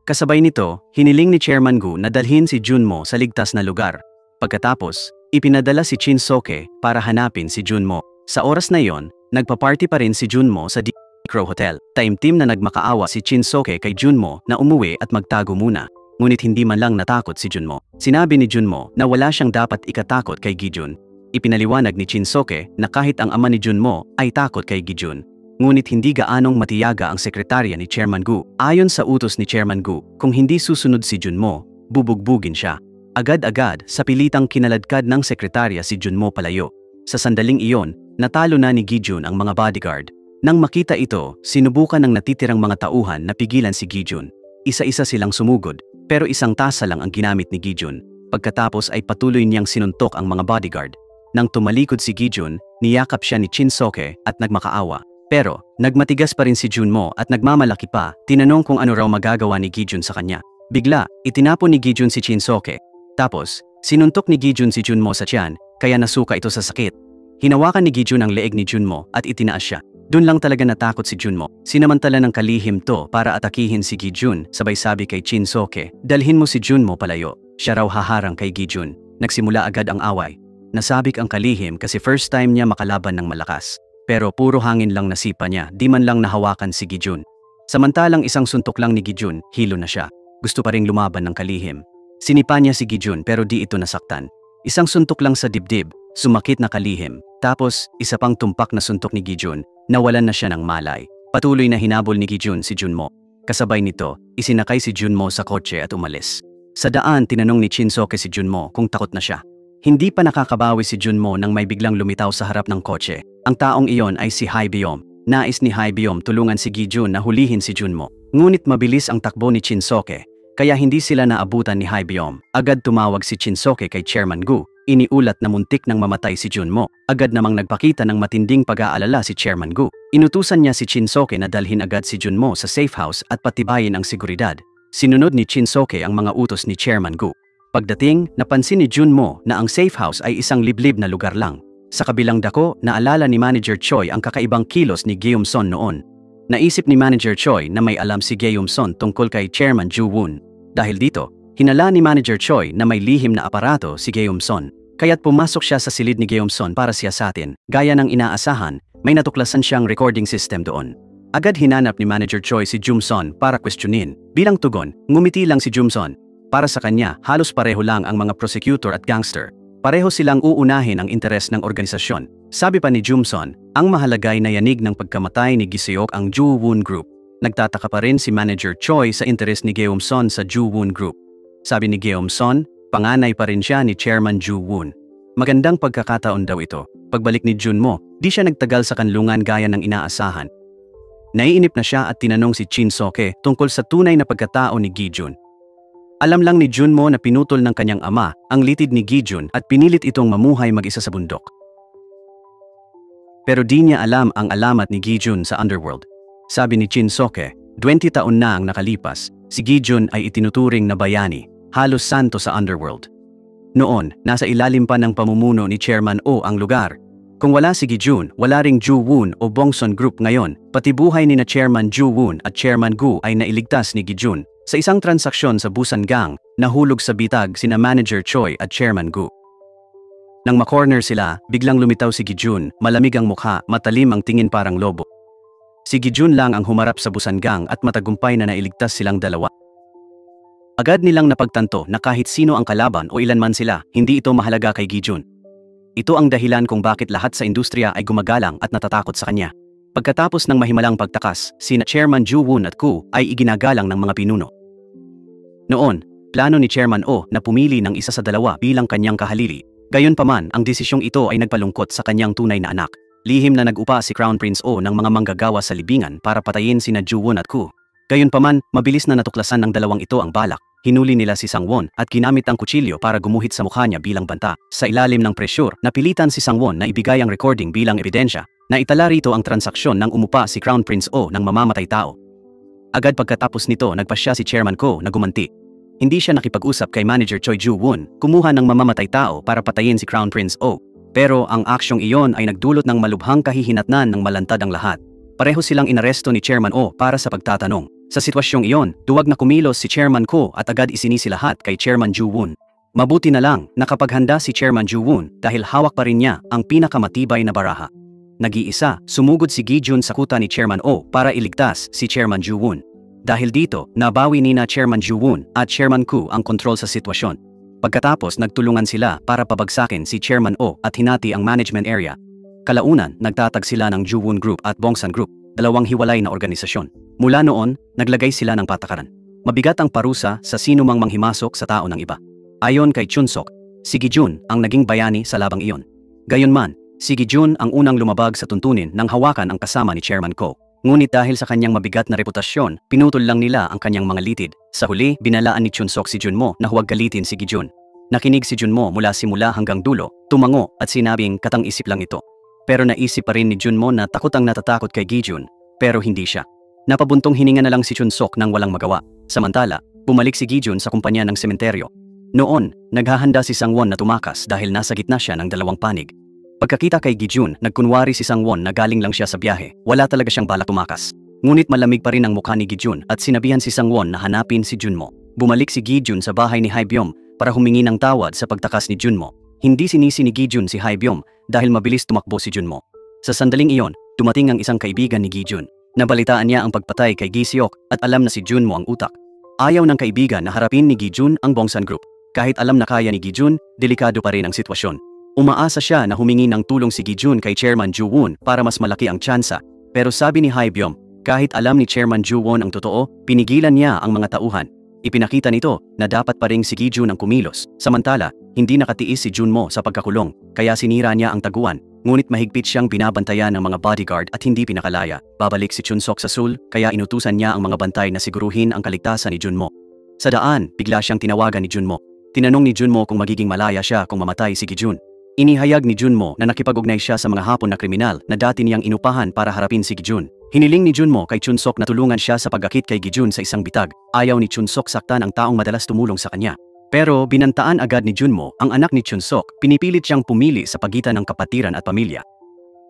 Kasabay nito, hiniling ni Chairman Gu na dalhin si Junmo sa ligtas na lugar. Pagkatapos, ipinadala si Shin Soke para hanapin si Junmo. Sa oras na iyon, nagpa-party pa rin si Junmo sa Crow Hotel. Taimtim na nagmakaawa si Shin Soke kay Junmo na umuwi at magtago muna. Ngunit hindi man lang natakot si Junmo. Sinabi ni Junmo na wala siyang dapat ikatakot kay Gi-jun. Ipinaliwanag ni Shin Soke na kahit ang ama ni Junmo ay takot kay Gi-jun. Ngunit hindi gaanong matiyaga ang sekretarya ni Chairman Gu. Ayon sa utos ni Chairman Gu, kung hindi susunod si Junmo, bubugbugin siya. Agad-agad, sa pilitang kinaladkad ng sekretarya si Junmo palayo. Sa sandaling iyon, natalo na ni Gi-jun ang mga bodyguard. Nang makita ito, sinubukan ng natitirang mga tauhan na pigilan si Gi-jun. Isa-isa silang sumugod, pero isang tasa lang ang ginamit ni Gi-jun. Pagkatapos ay patuloy niyang sinuntok ang mga bodyguard. Nang tumalikod si Gi-jun, niyakap siya ni Shin Soke at nagmakaawa. Pero, nagmatigas pa rin si Junmo at nagmamalaki pa, tinanong kung ano raw magagawa ni Gi-jun sa kanya. Bigla, itinapon ni Gi-jun si Shin Soke. Tapos, sinuntok ni Gi-jun si Junmo sa tiyan, kaya nasuka ito sa sakit. Hinawakan ni Gi-jun ang leeg ni Junmo at itinaas siya. Doon lang talaga natakot si Junmo. Sinamantala ng kalihim to para atakihin si Gi-jun, sabay sabi kay Shin Soke, dalhin mo si Junmo palayo. Siya raw haharang kay Gi-jun. Nagsimula agad ang away. Nasabik ang kalihim kasi first time niya makalaban ng malakas. Pero puro hangin lang nasipa niya, di man lang nahawakan si Gi-jun. Samantalang isang suntok lang ni Gi-jun, hilo na siya. Gusto pa ring lumaban ng kalihim. Sinipa niya si Gi-jun pero di ito nasaktan. Isang suntok lang sa dibdib, sumakit na kalihim. Tapos, isa pang tumpak na suntok ni Gi-jun, nawalan na siya ng malay. Patuloy na hinabol ni Gi-jun si Junmo. Kasabay nito, isinakay si Junmo sa kotse at umalis. Sa daan, tinanong ni Shin Soke si Junmo kung takot na siya. Hindi pa nakakabawi si Junmo nang may biglang lumitaw sa harap ng kotse. Ang taong iyon ay si Hae-byom. Nais ni Hae-byom tulungan si Gi-jun na hulihin si Junmo. Ngunit mabilis ang takbo ni Shin Soke, kaya hindi sila naabutan ni Hae-byom. Agad tumawag si Shin Soke kay Chairman Gu. Iniulat na muntik nang mamatay si Junmo. Agad namang nagpakita ng matinding pag-aalala si Chairman Gu. Inutusan niya si Shin Soke na dalhin agad si Junmo sa safe house at patibayin ang seguridad. Sinunod ni Shin Soke ang mga utos ni Chairman Gu. Pagdating, napansin ni Junmo na ang safe house ay isang liblib na lugar lang. Sa kabilang dako, naalala ni Manager Choi ang kakaibang kilos ni Gyeom-son noon. Naisip ni Manager Choi na may alam si Gyeom-son tungkol kay Chairman Joo-won. Dahil dito, hinala ni Manager Choi na may lihim na aparato si Gyeom-son. Kaya't pumasok siya sa silid ni Gyeom-son para siyasatin. Gaya ng inaasahan, may natuklasan siyang recording system doon. Agad hinanap ni Manager Choi si Jum-son para questionin. Bilang tugon, ngumiti lang si Jum-son. Para sa kanya, halos pareho lang ang mga prosecutor at gangster. Pareho silang uunahin ang interes ng organisasyon. Sabi pa ni Jum-son, ang mahalagay na yanig ng pagkamatay ni Gi-seok ang Joo-won Group. Nagtataka pa rin si Manager Choi sa interes ni Gyeom-son sa Joo-won Group. Sabi ni Gyeom-son, panganay pa rin siya ni Chairman Joo-won. Magandang pagkakataon daw ito. Pagbalik ni Junmo, di siya nagtagal sa kanlungan gaya ng inaasahan. Naiinip na siya at tinanong si Shin Soke tungkol sa tunay na pagkatao ni Gi-jun. Alam lang ni Junmo na pinutol ng kanyang ama ang litid ni Gi-jun at pinilit itong mamuhay mag-isa sa bundok. Pero di niya alam ang alamat ni Gi-jun sa underworld. Sabi ni Shin Soke, 20 taon na ang nakalipas, si Gi-jun ay itinuturing na bayani, halos santo sa underworld. Noon, nasa ilalim pa ng pamumuno ni Chairman O ang lugar. Kung wala si Gi-jun, wala ring Joo-won o Bongsan Group ngayon, pati buhay ni na Chairman Joo-won at Chairman Gu ay nailigtas ni Gi-jun. Sa isang transaksyon sa Busan Gang, nahulog sa bitag sina Manager Choi at Chairman Gu. Nang makorner sila, biglang lumitaw si Gi-jun, malamig ang mukha, matalim ang tingin parang lobo. Si Gi-jun lang ang humarap sa Busangang at matagumpay na nailigtas silang dalawa. Agad nilang napagtanto na kahit sino ang kalaban o ilan man sila, hindi ito mahalaga kay Gi-jun. Ito ang dahilan kung bakit lahat sa industriya ay gumagalang at natatakot sa kanya. Pagkatapos ng mahimalang pagtakas, sina Chairman Ju-won at Koo ay iginagalang ng mga pinuno. Noon, plano ni Chairman Oh na pumili ng isa sa dalawa bilang kanyang kahalili. Gayunpaman, ang desisyong ito ay nagpalungkot sa kanyang tunay na anak. Lihim na nag-upa si Crown Prince Oh ng mga manggagawa sa libingan para patayin sina Ju-won at Koo. Gayunpaman, mabilis na natuklasan ng dalawang ito ang balak. Hinuli nila si Sang-won at ginamit ang kutsilyo para gumuhit sa mukha niya bilang banta. Sa ilalim ng presyur, napilitan si Sang-won na ibigay ang recording bilang ebidensya. Naitala rito ang transaksyon nang umupa si Crown Prince Oh ng mamamatay tao. Agad pagkatapos nito, nagpasya si Chairman Koo na gumanti. Hindi siya nakipag-usap kay Manager Choi Ju-won, kumuha ng mamamatay tao para patayin si Crown Prince Oh. Pero ang aksyong iyon ay nagdulot ng malubhang kahihinatnan ng malantad ang lahat. Pareho silang inaresto ni Chairman Oh para sa pagtatanong. Sa sitwasyong iyon, duwag na kumilos si Chairman Koo at agad isinisi lahat kay Chairman Ju-won. Mabuti na lang nakapaghanda si Chairman Ju-won dahil hawak pa rin niya ang pinakamatibay na baraha. Nag-iisa, sumugod si Gi-jun sa kuta ni Chairman Oh para iligtas si Chairman Ju-won. Dahil dito, nabawi nina Chairman Ju-won at Chairman Koo ang kontrol sa sitwasyon. Pagkatapos, nagtulungan sila para pabagsakin si Chairman Oh at hinati ang management area. Kalaunan, nagtatag sila ng Ju-won Group at Bongsan Group, dalawang hiwalay na organisasyon. Mula noon, naglagay sila ng patakaran. Mabigat ang parusa sa sino mang manghimasok sa tao ng iba. Ayon kay Chun-sok, si Gi-jun ang naging bayani sa labang iyon. Gayunman, si Gi-jun ang unang lumabag sa tuntunin nang hawakan ang kasama ni Chairman Koo. Ngunit dahil sa kanyang mabigat na reputasyon, pinutol lang nila ang kanyang mga litid. Sa huli, binalaan ni Chun-sok si Junmo na huwag galitin si Gi-jun. Nakinig si Junmo mula simula hanggang dulo, tumango at sinabing katang-isip lang ito. Pero naisip pa rin ni Junmo na takot ang natatakot kay Gi-jun, pero hindi siya. Napabuntong hininga na lang si Chun-sok nang walang magawa. Samantala, bumalik si Gi-jun sa kumpanya ng sementeryo. Noon, naghahanda si Sang-won na tumakas dahil nasa gitna siya ng dalawang panig. Pagkakita kay Gi-jun, nagkunwari si Sang-won na galing lang siya sa biyahe. Wala talaga siyang balak tumakas. Ngunit malamig pa rin ang mukha ni Gi-jun at sinabihan si Sang-won na hanapin si Junmo. Bumalik si Gi-jun sa bahay ni Hae-byum para humingi ng tawad sa pagtakas ni Junmo. Hindi sinisi ni Gi-jun si Hae-byum dahil mabilis tumakbo si Junmo. Sa sandaling iyon, dumating ang isang kaibigan ni Gi-jun. Nabalitaan niya ang pagpatay kay Gi-seok at alam na si Junmo ang utak. Ayaw ng kaibigan na harapin ni Gi-jun ang Bongsan Group. Kahit alam na kaya ni Gi-jun, delikado pa rin ang sitwasyon. Umaasa siya na humingi ng tulong si Gi-jun kay Chairman Ju-won para mas malaki ang tsansa. Pero sabi ni Hae-byum, kahit alam ni Chairman Ju-won ang totoo, pinigilan niya ang mga tauhan. Ipinakita nito na dapat pa rin si Gi-jun ang kumilos. Samantala, hindi nakatiis si Junmo sa pagkakulong, kaya sinira niya ang taguan. Ngunit mahigpit siyang binabantayan ng mga bodyguard at hindi pinakalaya. Babalik si Chun-sok sa Seoul, kaya inutusan niya ang mga bantay na siguruhin ang kaligtasan ni Junmo. Sa daan, bigla siyang tinawagan ni Junmo. Tinanong ni Junmo kung magiging malaya siya kung mamatay si Gi-jun. Inihayag ni Junmo na nakipag-ugnay siya sa mga hapon na kriminal na dati niyang inupahan para harapin si Gi-jun. Hiniling ni Junmo kay Chun-sok na tulungan siya sa pag-akit kay Gi-jun sa isang bitag. Ayaw ni Chun-sok saktan ang taong madalas tumulong sa kanya. Pero binantaan agad ni Junmo ang anak ni Chun-sok, pinipilit siyang pumili sa pagitan ng kapatiran at pamilya.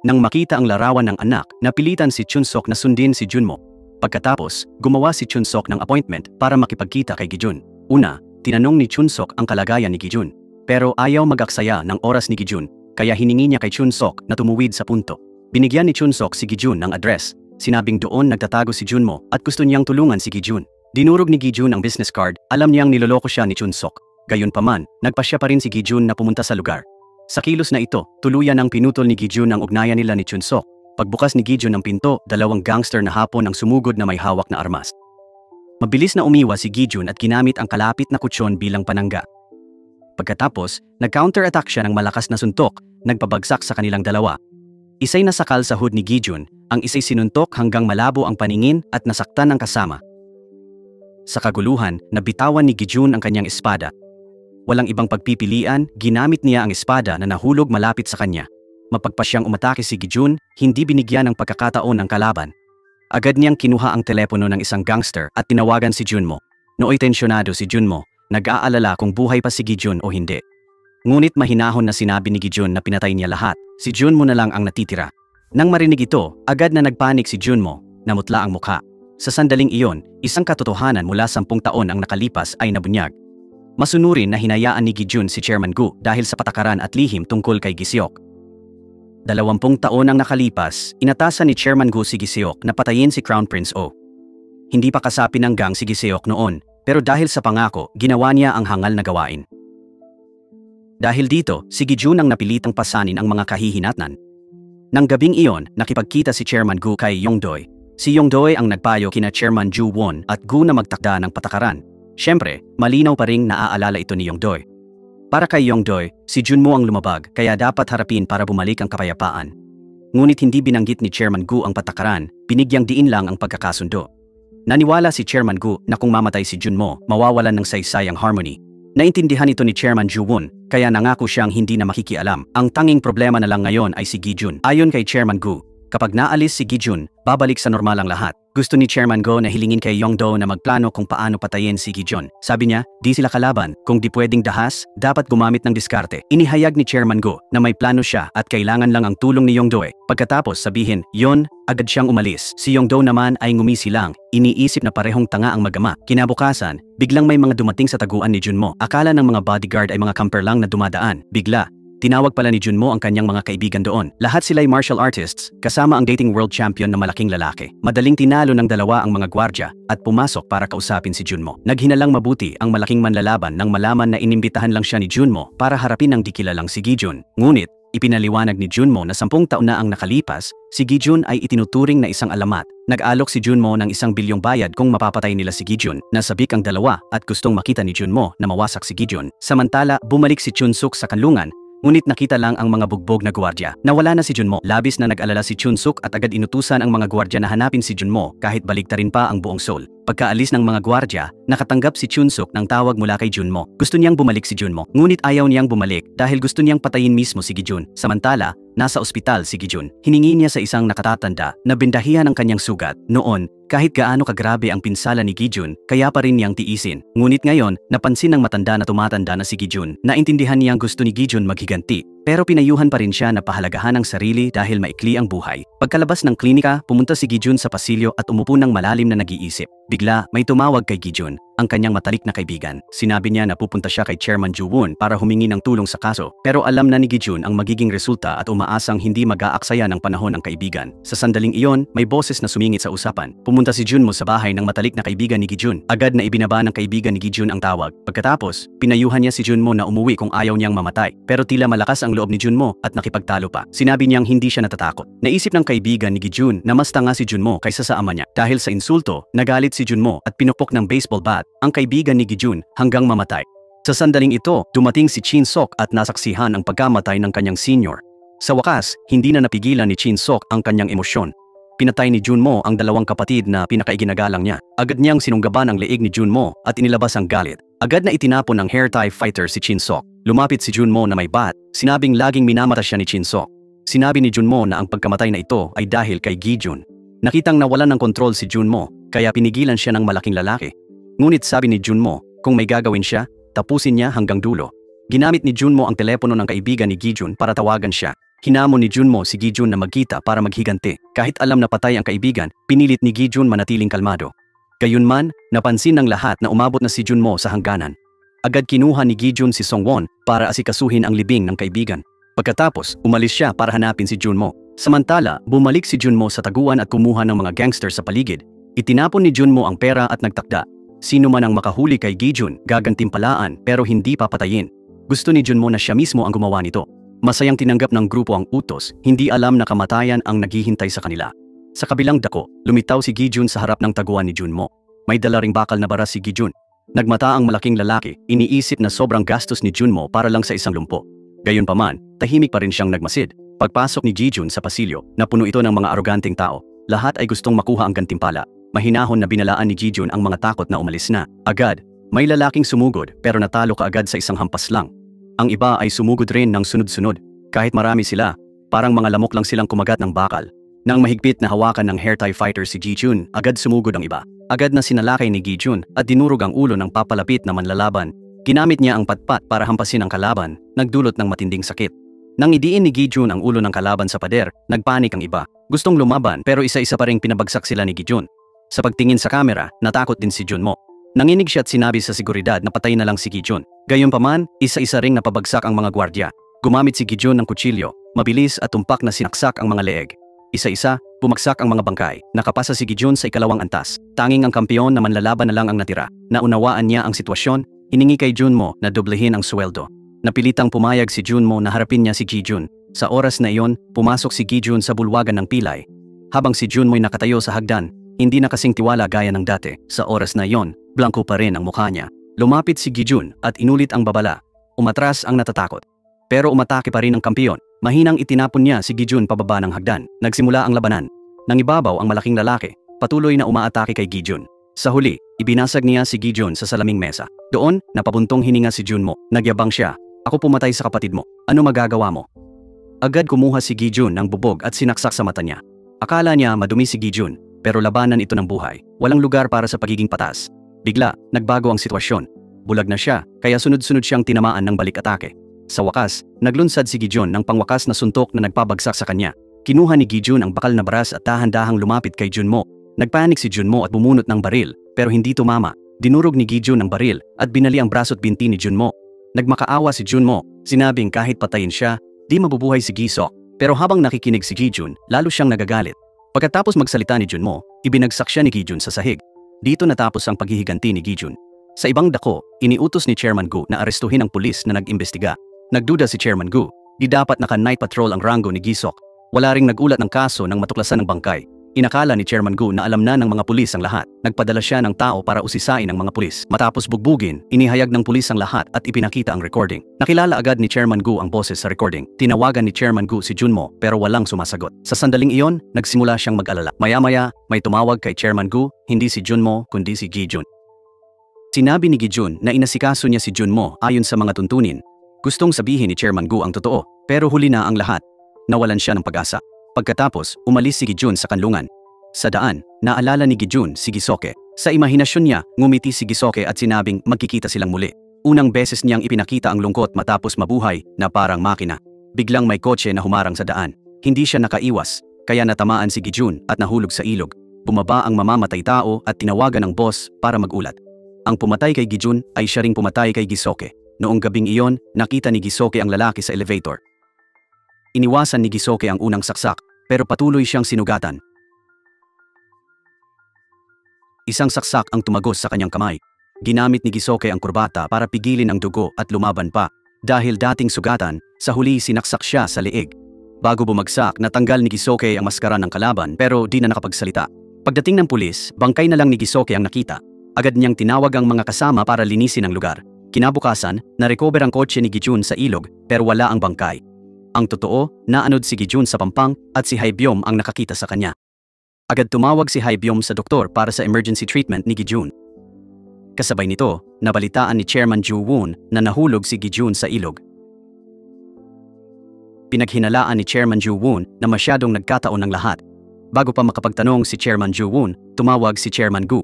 Nang makita ang larawan ng anak, napilitan si Chun-sok na sundin si Junmo. Pagkatapos, gumawa si Chun-sok ng appointment para makipagkita kay Gi-jun. Una, tinanong ni Chun-sok ang kalagayan ni Gi-jun. Pero ayaw mag-aksaya ng oras ni Gi-jun, kaya hiningi niya kay Chun-sok na tumuwid sa punto. Binigyan ni Chun-sok si Gi-jun ng address. Sinabing doon nagtatago si Junmo at gusto niyang tulungan si Gi-jun. Dinurog ni Gi-jun ang business card, alam niyang niloloko siya ni Chun-sok. Gayunpaman, nagpasya pa rin si Gi-jun na pumunta sa lugar. Sa kilos na ito, tuluyan ang pinutol ni Gi-jun ang ugnayan nila ni Chun-sok. Pagbukas ni Gi-jun ng pinto, dalawang gangster na hapon ang sumugod na may hawak na armas. Mabilis na umiwas si Gi-jun at ginamit ang kalapit na kutsyon bilang panangga. Pagkatapos, nag-counter-attack siya ng malakas na suntok, nagpabagsak sa kanilang dalawa. Isa'y nasakal sa hood ni Gi-jun, ang isa'y sinuntok hanggang malabo ang paningin at nasaktan ang kasama. Sa kaguluhan, nabitawan ni Gi-jun ang kanyang espada. Walang ibang pagpipilian, ginamit niya ang espada na nahulog malapit sa kanya. Mapagpasyang umatake si Gi-jun, hindi binigyan ng pagkakataon ang kalaban. Agad niyang kinuha ang telepono ng isang gangster at tinawagan si Junmo. Nooy tensyonado si Junmo, nag-aalala kung buhay pa si Gi-jun o hindi. Ngunit mahinahon na sinabi ni Gi-jun na pinatay niya lahat, si Junmo na lang ang natitira. Nang marinig ito, agad na nagpanik si Junmo, namutla ang mukha. Sa sandaling iyon, isang katotohanan mula 10 taon ang nakalipas ay nabunyag. Masunurin na hinayaan ni Gi-jun si Chairman Gu dahil sa patakaran at lihim tungkol kay Gi-seok. 20 taon ang nakalipas, inatasan ni Chairman Gu si Giseok na patayin si Crown Prince O. Hindi pa kasapi ng gang si Giseok noon, pero dahil sa pangako, ginawa niya ang hangal na gawain. Dahil dito, si Gijun ang napilitang pasanin ang mga kahihinatnan. Nang gabing iyon, nakipagkita si Chairman Gu kay Yongdoy. Si Yongdoy ang nagpayo kina Chairman Ju Won at Gu na magtakda ng patakaran. Siyempre, malinaw pa ring naaalala ito ni Yongdoy. Para kay Yongdoy, si Junmo ang lumabag kaya dapat harapin para bumalik ang kapayapaan. Ngunit hindi binanggit ni Chairman Gu ang patakaran, binigyang diin lang ang pagkakasundo. Naniwala si Chairman Gu na kung mamatay si Junmo, mawawalan ng saysayang harmony. Naintindihan ito ni Chairman Ju Won, kaya nangako siyang hindi na makikialam. Ang tanging problema na lang ngayon ay si Gijun. Ayon kay Chairman Gu, kapag naalis si Gijun, babalik sa normal ang lahat. Gusto ni Chairman Go na hilingin kay Yongdo na magplano kung paano patayin si Gijun. Sabi niya, di sila kalaban. Kung di pwedeng dahas, dapat gumamit ng diskarte. Inihayag ni Chairman Go na may plano siya at kailangan lang ang tulong ni Yongdo. Pagkatapos sabihin, yon, agad siyang umalis. Si Yongdo naman ay ngumisi lang. Iniisip na parehong tanga ang magama. Kinabukasan, biglang may mga dumating sa taguan ni Junmo. Akala ng mga bodyguard ay mga camper lang na dumadaan. Bigla, tinawag pala ni Junmo ang kanyang mga kaibigan doon. Lahat sila'y martial artists, kasama ang dating world champion na malaking lalaki. Madaling tinalo ng dalawa ang mga gwardya at pumasok para kausapin si Junmo. Naghinalang mabuti ang malaking manlalaban nang malaman na inimbitahan lang siya ni Junmo para harapin ang di kilalang si Gijun. Ngunit, ipinaliwanag ni Junmo na 10 taon na ang nakalipas, si Gijun ay itinuturing na isang alamat. Nag-alok si Junmo ng 1 bilyong bayad kung mapapatay nila si Gijun. Nasabik ang dalawa at gustong makita ni Junmo na mawasak si Gijun. Samantala, bumalik si Chunsuk sa kanlungan. Ngunit nakita lang ang mga bugbog na gwardya. Nawala na si Junmo. Labis na nag-alala si Chunsuk at agad inutusan ang mga gwardya na hanapin si Junmo kahit baliktarin pa ang buong Seoul. Pagkaalis ng mga gwardya, nakatanggap si Chunsuk ng tawag mula kay Junmo. Gusto niyang bumalik si Junmo, ngunit ayaw niyang bumalik dahil gusto niyang patayin mismo si Gijun. Samantala, nasa ospital si Gijun. Hiningi niya sa isang nakatatanda na bindahihan ang kanyang sugat. Noon, kahit gaano kagrabe ang pinsala ni Gijun, kaya pa rin niyang tiisin. Ngunit ngayon, napansin ng matanda na tumatanda na si Gijun. Naintindihan niyang gusto ni Gijun maghiganti. Pero pinayuhan pa rin siya na pahalagahan ang sarili dahil maikli ang buhay. Pagkalabas ng klinika, pumunta si Gijun sa pasilyo at umupo ng malalim na nag-iisip. Bigla, may tumawag kay Gijun, ang kanyang matalik na kaibigan. Sinabi niya na pupunta siya kay Chairman Ju Won para humingi ng tulong sa kaso. Pero alam na ni Gijun ang magiging resulta at umaasang hindi mag-aaksaya ng panahon ang kaibigan. Sa sandaling iyon, may boses na sumingit sa usapan. Pumunta si Junmo sa bahay ng matalik na kaibigan ni Gijun. Agad na ibinaba ng kaibigan ni Gijun ang tawag. Pagkatapos, pinayuhan niya si Junmo na umuwi kung ayaw niyang mamatay. Pero tila malakas ang loob ni Junmo at nakipagtalo pa. Sinabi niyang hindi siya natatakot. Naisip ng kaibigan ni Gijun na mas tanga si Junmo kaysa sa ama niya. Dahil sa insulto, nagalit si Junmo at pinupok ng baseball bat ang kaibigan ni Gijun hanggang mamatay. Sa sandaling ito, dumating si Chin Sok at nasaksihan ang pagkamatay ng kanyang senior. Sa wakas, hindi na napigilan ni Chin Sok ang kanyang emosyon. Pinatay ni Junmo ang 2 kapatid na pinakaiginagalang niya. Agad niyang sinunggaban ang leeg ni Junmo at inilabas ang galit. Agad na itinapon ng hair tie fighter si Chin Sok. Lumapit si Junmo na may bat, sinabing laging minamata siya ni Chin Sok. Sinabi ni Junmo na ang pagkamatay na ito ay dahil kay Gijun. Nakitang nawalan ng kontrol si Junmo, kaya pinigilan siya ng malaking lalaki. Ngunit sabi ni Junmo, kung may gagawin siya, tapusin niya hanggang dulo. Ginamit ni Junmo ang telepono ng kaibigan ni Gijun para tawagan siya. Hinamon ni Junmo si Gijun na magkita para maghiganti. Kahit alam na patay ang kaibigan, pinilit ni Gijun manatiling kalmado. Gayunman, napansin ng lahat na umabot na si Junmo sa hangganan. Agad kinuha ni Gijun si Songwon para asikasuhin ang libing ng kaibigan. Pagkatapos, umalis siya para hanapin si Junmo. Samantala, bumalik si Junmo sa taguan at kumuha ng mga gangster sa paligid. Itinapon ni Junmo ang pera at nagtakda. Sino man ang makahuli kay Gijun, gagantimpalaan pero hindi papatayin. Gusto ni Junmo na siya mismo ang gumawa nito. Masayang tinanggap ng grupo ang utos, hindi alam na kamatayan ang naghihintay sa kanila. Sa kabilang dako, lumitaw si Gijun sa harap ng taguan ni Junmo. May dala ring bakal na baras si Gijun. Nagmata ang malaking lalaki, iniisip na sobrang gastos ni Junmo para lang sa isang lumpo. Gayunpaman, tahimik pa rin siyang nagmasid. Pagpasok ni Gijun sa pasilyo, napuno ito ng mga aroganteng tao. Lahat ay gustong makuha ang gantimpala. Mahinahon na binalaan ni Gijun ang mga takot na umalis na. Agad, may lalaking sumugod pero natalo kaagad sa isang hampas lang. Ang iba ay sumugod rin ng sunod-sunod. Kahit marami sila, parang mga lamok lang silang kumagat ng bakal. Nang mahigpit na hawakan ng hair tie fighter si Gijun, agad sumugod ang iba. Agad na sinalakay ni Gijun at dinurog ang ulo ng papalapit na manlalaban. Ginamit niya ang patpat para hampasin ang kalaban, nagdulot ng matinding sakit. Nang idiin ni Gijun ang ulo ng kalaban sa pader, nagpanik ang iba. Gustong lumaban pero isa-isa pa ring pinabagsak sila ni Gijun. Sa pagtingin sa kamera, natakot din si Junmo. Nanginig siya at sinabi sa seguridad na patay na lang si Gijun. Gayunpaman, isa-isa ring napabagsak ang mga gwardya. Gumamit si Gijun ng kutsilyo. Mabilis at tumpak na sinaksak ang mga leeg. Isa-isa, bumagsak ang mga bangkay. Nakapasa si Gi-jun sa ikalawang antas. Tanging ang kampiyon na manlalaban na lang ang natira. Naunawaan niya ang sitwasyon, hiningi kay Junmo na doblehin ang sweldo. Napilitang pumayag si Junmo na harapin niya si Gi-jun. Sa oras na iyon, pumasok si Gi-jun sa bulwagan ng pilay. Habang si Junmo'y nakatayo sa hagdan, hindi na kasing tiwala gaya ng dati. Sa oras na iyon, blanko pa rin ang mukha niya. Lumapit si Gi-jun at inulit ang babala. Umatras ang natatakot. Pero umatake pa rin ang kampiyon. Mahinang itinapon niya si Gi-jun pababa ng hagdan. Nagsimula ang labanan. Nangibabaw ang malaking lalaki. Patuloy na umaatake kay Gi-jun. Sa huli, ibinasag niya si Gi-jun sa salaming mesa. Doon, napabuntong hininga si Junmo. Nagyabang siya. Ako pumatay sa kapatid mo. Ano magagawa mo? Agad kumuha si Gi-jun ng bubog at sinaksak sa mata niya. Akala niya madumi si Gi-jun, pero labanan ito ng buhay. Walang lugar para sa pagiging patas. Bigla, nagbago ang sitwasyon. Bulag na siya, kaya sunod-sunod siyang tinamaan ng balik-atake. Sa wakas, naglunsad si Gi-jun ng pangwakas na suntok na nagpabagsak sa kanya. Kinuha ni Gi-jun ang bakal na baras at dahan-dahang lumapit kay Junmo. Nagpanik si Junmo at bumunot ng baril, pero hindi tumama. Dinurog ni Gi-jun ang baril at binali ang braso't binti ni Junmo. Nagmakaawa si Junmo, sinabing kahit patayin siya, di mabubuhay si Gi-sok. Pero habang nakikinig si Gi-jun, lalo siyang nagagalit. Pagkatapos magsalita ni Junmo, ibinagsak siya ni Gi-jun sa sahig. Dito natapos ang paghihiganti ni Gi-jun. Sa ibang dako, iniutos ni Chairman Gu na arestuhin ang pulis na nag-imbestiga. Nagduda si Chairman Gu, di dapat naka-night patrol ang ranggo ni Gi-sok. Wala ring nagulat ng kaso ng matuklasan ng bangkay. Inakala ni Chairman Gu na alam na ng mga pulis ang lahat. Nagpadala siya ng tao para usisain ang mga pulis. Matapos bugbugin, inihayag ng pulis ang lahat at ipinakita ang recording. Nakilala agad ni Chairman Gu ang boses sa recording. Tinawagan ni Chairman Gu si Junmo pero walang sumasagot. Sa sandaling iyon, nagsimula siyang mag-alala. Maya-maya, may tumawag kay Chairman Gu, hindi si Junmo kundi si Gi-jun. Sinabi ni Gi-jun na inasikaso niya si Junmo ayon sa mga tuntunin. Gustong sabihin ni Chairman Gu ang totoo, pero huli na ang lahat. Nawalan siya ng pag-asa. Pagkatapos, umalis si Gi-jun sa kanlungan. Sa daan, naalala ni Gi-jun si Gisoke. Sa imahinasyon niya, ngumiti si Gisoke at sinabing magkikita silang muli. Unang beses niyang ipinakita ang lungkot matapos mabuhay na parang makina. Biglang may kotse na humarang sa daan. Hindi siya nakaiwas, kaya natamaan si Gi-jun at nahulog sa ilog. Bumaba ang mamamatay tao at tinawagan ng boss para magulat. Ang pumatay kay Gi-jun ay siya ring pumatay kay Gisoke. Noong gabing iyon, nakita ni Gisoke ang lalaki sa elevator. Iniwasan ni Gisoke ang unang saksak, pero patuloy siyang sinugatan. Isang saksak ang tumagos sa kanyang kamay. Ginamit ni Gisoke ang kurbata para pigilin ang dugo at lumaban pa. Dahil dating sugatan, sa huli sinaksak siya sa leeg. Bago bumagsak, natanggal ni Gisoke ang maskara ng kalaban pero di na nakapagsalita. Pagdating ng pulis, bangkay na lang ni Gisoke ang nakita. Agad niyang tinawag ang mga kasama para linisin ang lugar. Kinabukasan, na-recover ang kotse ni Gi-jun sa ilog pero wala ang bangkay. Ang totoo, naanod si Gi-jun sa pampang at si Hae-byom ang nakakita sa kanya. Agad tumawag si Hae-byom sa doktor para sa emergency treatment ni Gi-jun. Kasabay nito, nabalitaan ni Chairman Ju-woon na nahulog si Gi-jun sa ilog. Pinaghinalaan ni Chairman Ju-woon na masyadong nagkataon ng lahat. Bago pa makapagtanong si Chairman Ju-woon, tumawag si Chairman Gu.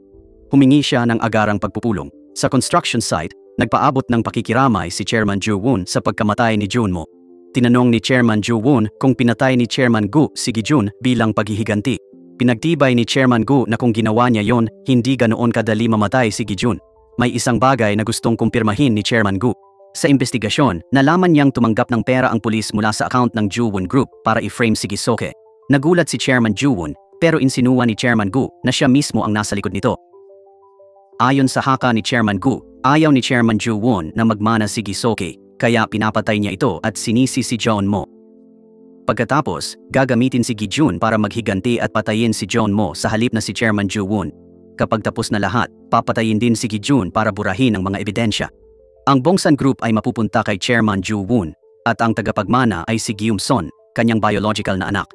Humingi siya ng agarang pagpupulong. Sa construction site, nagpaabot ng pakikiramay si Chairman Ju-woon sa pagkamatay ni Junmo. Tinanong ni Chairman Ju-woon kung pinatay ni Chairman Gu si Gi-jun bilang paghihiganti. Pinagtibay ni Chairman Gu na kung ginawa niya yon, hindi ganoon kadali mamatay si Gi-jun. May isang bagay na gustong kumpirmahin ni Chairman Gu. Sa investigasyon, nalaman niyang tumanggap ng pera ang pulis mula sa account ng Ju-woon Group para i-frame si Gisoke. Nagulat si Chairman Ju-woon pero insinuwa ni Chairman Gu na siya mismo ang nasa likod nito. Ayon sa haka ni Chairman Gu, ayaw ni Chairman Ju-woon na magmana si Gisoke, kaya pinapatay niya ito at sinisi si Junmo. Pagkatapos, gagamitin si Gi-jun para maghiganti at patayin si Junmo sa halip na si Chairman Ju-woon. Kapag tapos na lahat, papatayin din si Gi-jun para burahin ang mga ebidensya. Ang Bongsan Group ay mapupunta kay Chairman Ju-woon at ang tagapagmana ay si Gyum-son, kanyang biological na anak.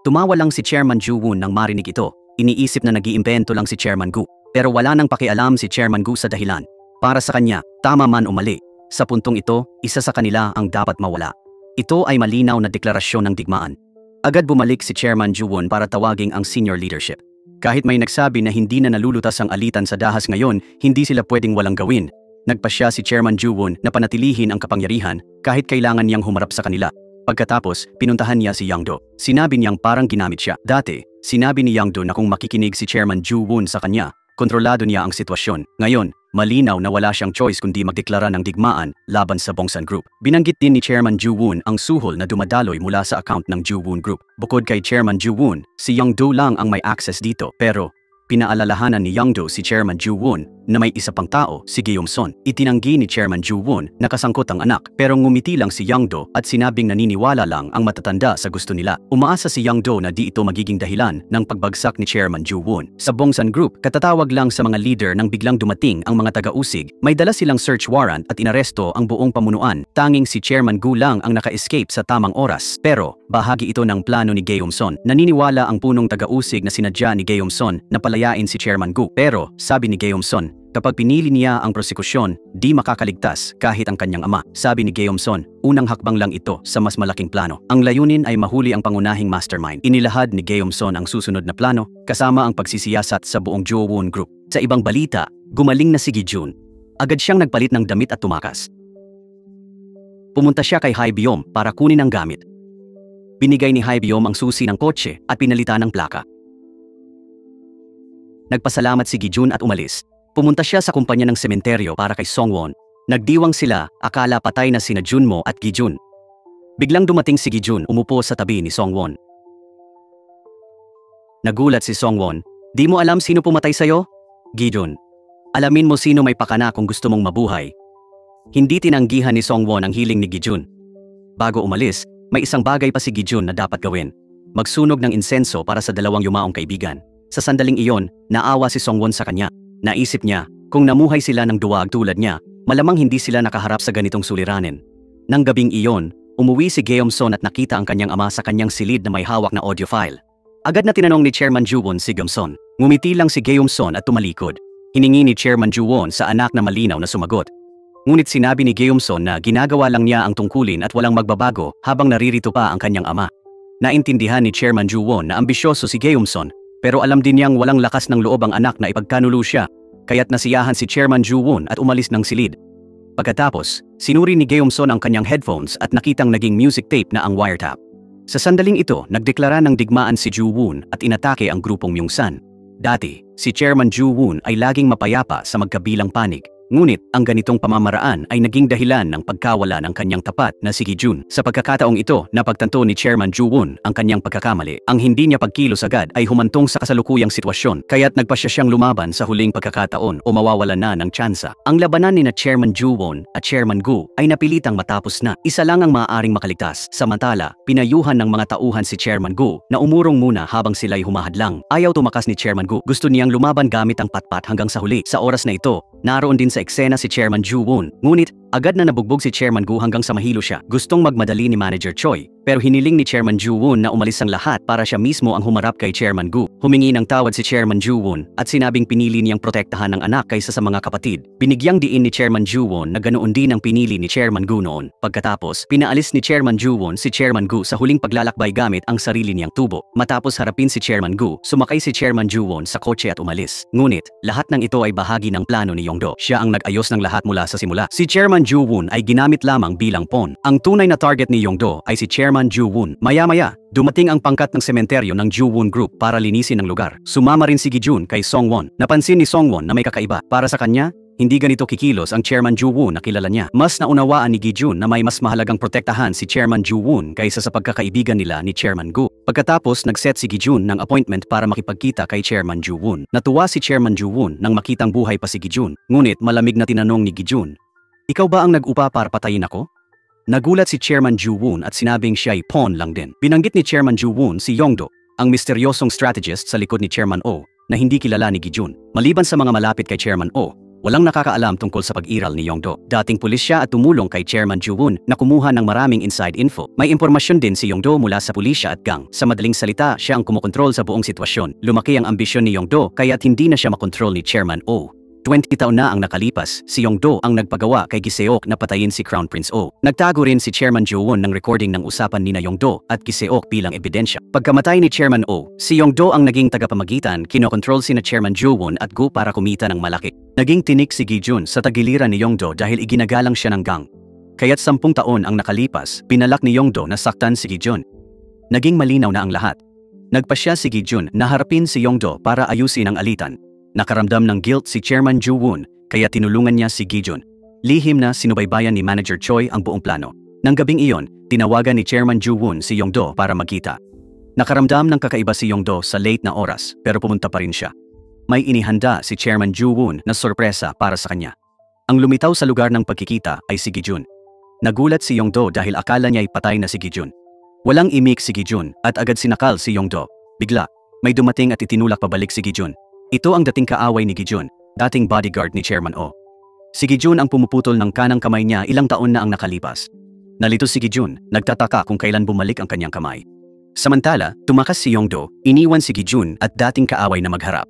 Tumawa lang si Chairman Ju-woon nang marinig ito. Iniisip na nag-iimbento lang si Chairman Gu. Pero wala nang pakialam si Chairman Gu sa dahilan. Para sa kanya, tama man o mali, sa puntong ito, isa sa kanila ang dapat mawala. Ito ay malinaw na deklarasyon ng digmaan. Agad bumalik si Chairman Ju-woon para tawaging ang senior leadership. Kahit may nagsabi na hindi na nalulutas ang alitan sa dahas ngayon, hindi sila pwedeng walang gawin. Nagpasya si Chairman Ju-woon na panatilihin ang kapangyarihan kahit kailangan niyang humarap sa kanila. Pagkatapos, pinuntahan niya si Yang Do. Sinabi niyang parang ginamit siya. Dati, sinabi ni Yang Do na kung makikinig si Chairman Ju-woon sa kanya, kontrolado niya ang sitwasyon. Ngayon, Malinaw na wala siyang choice kundi magdeklara ng digmaan laban sa Bongsan Group. Binanggit din ni Chairman Ju Woon ang suhol na dumadaloy mula sa account ng Ju Woon Group. Bukod kay Chairman Ju Woon, si Young-do lang ang may access dito, pero pinaalalahanan ni Young-do si Chairman Ju Woon na may isa pang tao, si Gyeom-son. Itinanggi ni Chairman Ju Woon na kasangkot ang anak, pero ngumiti lang si Young-do at sinabing naniniwala lang ang matatanda sa gusto nila. Umaasa si Young-do na di ito magiging dahilan ng pagbagsak ni Chairman Ju Woon. Sa Bongsan Group, katatawag lang sa mga leader nang biglang dumating ang mga taga-usig. May dala silang search warrant at inaresto ang buong pamunuan. Tanging si Chairman Gu lang ang naka-escape sa tamang oras. Pero bahagi ito ng plano ni Gyeom-son. Naniniwala ang punong taga-usig na sinadya ni Gyeom-son na palayain si Chairman Gu. Pero sabi ni Gyeom-son, kapag pinili niya ang prosekusyon, di makakaligtas kahit ang kanyang ama. Sabi ni Gyeom-son, unang hakbang lang ito sa mas malaking plano. Ang layunin ay mahuli ang pangunahing mastermind. Inilahad ni Gyeom-son ang susunod na plano, kasama ang pagsisiyasat sa buong Jo Woon Group. Sa ibang balita, gumaling na si Gi-jun. Agad siyang nagpalit ng damit at tumakas. Pumunta siya kay Hae-byom para kunin ang gamit. Binigay ni Hae-byom ang susi ng kotse at pinalitan ng plaka. Nagpasalamat si Gi-jun at umalis. Pumunta siya sa kumpanya ng sementeryo para kay Song-won. Nagdiwang sila, akala patay na sina Junmo at Gi-jun. Biglang dumating si Gi-jun, umupo sa tabi ni Song-won. Nagulat si Song-won, "Di mo alam sino pumatay sa'yo?" "Gi-jun, alamin mo sino may pakana kung gusto mong mabuhay." Hindi tinanggihan ni Song-won ang hiling ni Gi-jun. Bago umalis, may isang bagay pa si Gi-jun na dapat gawin. Magsunog ng insenso para sa dalawang yumaong kaibigan. Sa sandaling iyon, naawa si Song-won sa kanya. Naisip niya, kung namuhay sila ng duwag tulad niya, malamang hindi sila nakaharap sa ganitong suliranin. Nang gabing iyon, umuwi si Gyeom-son at nakita ang kanyang ama sa kanyang silid na may hawak na audio file. Agad na tinanong ni Chairman Ju Woon si Gyeom-son. Ngumiti lang si Gyeom-son at tumalikod. Hiningi ni Chairman Ju Woon sa anak na malinaw na sumagot. Ngunit sinabi ni Gyeom-son na ginagawa lang niya ang tungkulin at walang magbabago habang naririto pa ang kanyang ama. Naintindihan ni Chairman Ju Woon na ambisyoso si Gyeom-son, pero alam din niyang walang lakas ng loob ang anak na ipagkanulo siya, kaya't nasiyahan si Chairman Ju Woon at umalis ng silid. Pagkatapos, sinuri ni Gyeom-son ang kanyang headphones at nakitang naging music tape na ang wiretap. Sa sandaling ito, nagdeklara ng digmaan si Ju Woon at inatake ang grupong Myungsan. Dati, si Chairman Ju Woon ay laging mapayapa sa magkabilang panig. Ngunit ang ganitong pamamaraan ay naging dahilan ng pagkawala ng kanyang tapat na si Gi-jun. Sa pagkakataong ito, napagtanto ni Chairman Ju Woon ang kanyang pagkakamali. Ang hindi niya pagkilos agad ay humantong sa kasalukuyang sitwasyon, kaya't nagpasya siyang lumaban sa huling pagkakataon o mawawalan na ng tsansa. Ang labanan ni na Chairman Ju Woon at Chairman Gu ay napilitang matapos na. Isa lang ang maaaring makaligtas. Samantala, pinayuhan ng mga tauhan si Chairman Gu na umurong muna habang sila'y humahadlang. Ayaw tumakas ni Chairman Gu. Gusto niyang lumaban gamit ang patpat hanggang sa huli. Sa oras na ito, naroon din sa eksena si Chairman Ju Woon. Ngunit, agad na nabugbog si Chairman Gu hanggang sa mahilo siya. Gustong magmadali ni Manager Choi, pero hiniling ni Chairman Ju Woon na umalis ang lahat para siya mismo ang humarap kay Chairman Gu. Humingi ng tawad si Chairman Ju Woon at sinabing pinili niyang protektahan ang anak kaysa sa mga kapatid. Binigyang diin ni Chairman Ju Woon na ganoon din ang pinili ni Chairman Gu noon. Pagkatapos, pinaalis ni Chairman Ju Woon si Chairman Gu sa huling paglalakbay gamit ang sarili niyang tubo. Matapos harapin si Chairman Gu, sumakay si Chairman Ju Woon sa kotse at umalis. Ngunit, lahat ng ito ay bahagi ng plano ni Young-do. Siya ang nag-ayos ng lahat mula sa simula. Si Chairman Ju Woon ay ginamit lamang bilang pawn. Ang tunay na target ni Young-do ay si Chairman Ju Woon. Maya-maya, dumating ang pangkat ng sementeryo ng Ju Woon Group para linisin ang lugar. Sumama rin si Gi-jun kay Song-won. Napansin ni Song-won na may kakaiba. Para sa kanya, hindi ganito kikilos ang Chairman Ju Woon na kilala niya. Mas naunawaan ni Gi-jun na may mas mahalagang protektahan si Chairman Ju Woon kaysa sa pagkakaibigan nila ni Chairman Gu. Pagkatapos, nag-set si Gi-jun ng appointment para makipagkita kay Chairman Ju Woon. Natuwa si Chairman Ju Woon nang makitang buhay pa si Gi-jun. Ngunit malamig na tinanong ni Gi-jun, "Ikaw ba ang nag-upa para patayin ako?" Nagulat si Chairman Ju Woon at sinabing siya ay pawn lang din. Binanggit ni Chairman Ju Woon si Young-do, ang misteryosong strategist sa likod ni Chairman Oh, na hindi kilala ni Gi-jun. Maliban sa mga malapit kay Chairman Oh, walang nakakaalam tungkol sa pag-iral ni Young-do. Dating pulis siya at tumulong kay Chairman Ju Woon na kumuha ng maraming inside info. May impormasyon din si Young-do mula sa pulisya at gang. Sa madaling salita, siya ang kumokontrol sa buong sitwasyon. Lumaki ang ambisyon ni Young-do kaya't hindi na siya makontrol ni Chairman Oh. 20 taon na ang nakalipas, si Young-do ang nagpagawa kay Gi-seok na patayin si Crown Prince Oh. Nagtago rin si Chairman Ju Woon ng recording ng usapan ni na Young-do at Gi-seok bilang ebidensya. Pagkamatay ni Chairman Oh, si Young-do ang naging tagapamagitan, kinokontrol sina Chairman Ju Woon at Gu para kumita ng malaki. Naging tinik si Gi-jun sa tagiliran ni Young-do dahil iginagalang siya ng gang. Kaya't 10 taon ang nakalipas, pinalak ni Young-do na saktan si Gi-jun. Naging malinaw na ang lahat. Nagpasya si Gi-jun na harapin si Young-do para ayusin ang alitan. Nakaramdam ng guilt si Chairman Ju Woon, kaya tinulungan niya si Gi-jun. Lihim na sinubaybayan ni Manager Choi ang buong plano. Nang gabing iyon, tinawagan ni Chairman Ju-won si Yong-do para magkita. Nakaramdam ng kakaiba si Yong-do sa late na oras pero pumunta pa rin siya. May inihanda si Chairman Ju-won na sorpresa para sa kanya. Ang lumitaw sa lugar ng pagkikita ay si Gi-jun. Nagulat si Yong-do dahil akala niya ay patay na si Gi-jun. Walang imik si Gi-jun at agad sinakal si Yong-do. Bigla, may dumating at itinulak pabalik si Gi-jun. Ito ang dating kaaway ni Gi-jun, dating bodyguard ni Chairman Oh. Si Gi-jun ang pumuputol ng kanang kamay niya ilang taon na ang nakalipas. Nalito si Gi-jun, nagtataka kung kailan bumalik ang kanyang kamay. Samantala, tumakas si Yong-do, iniwan si Gi-jun at dating kaaway na magharap.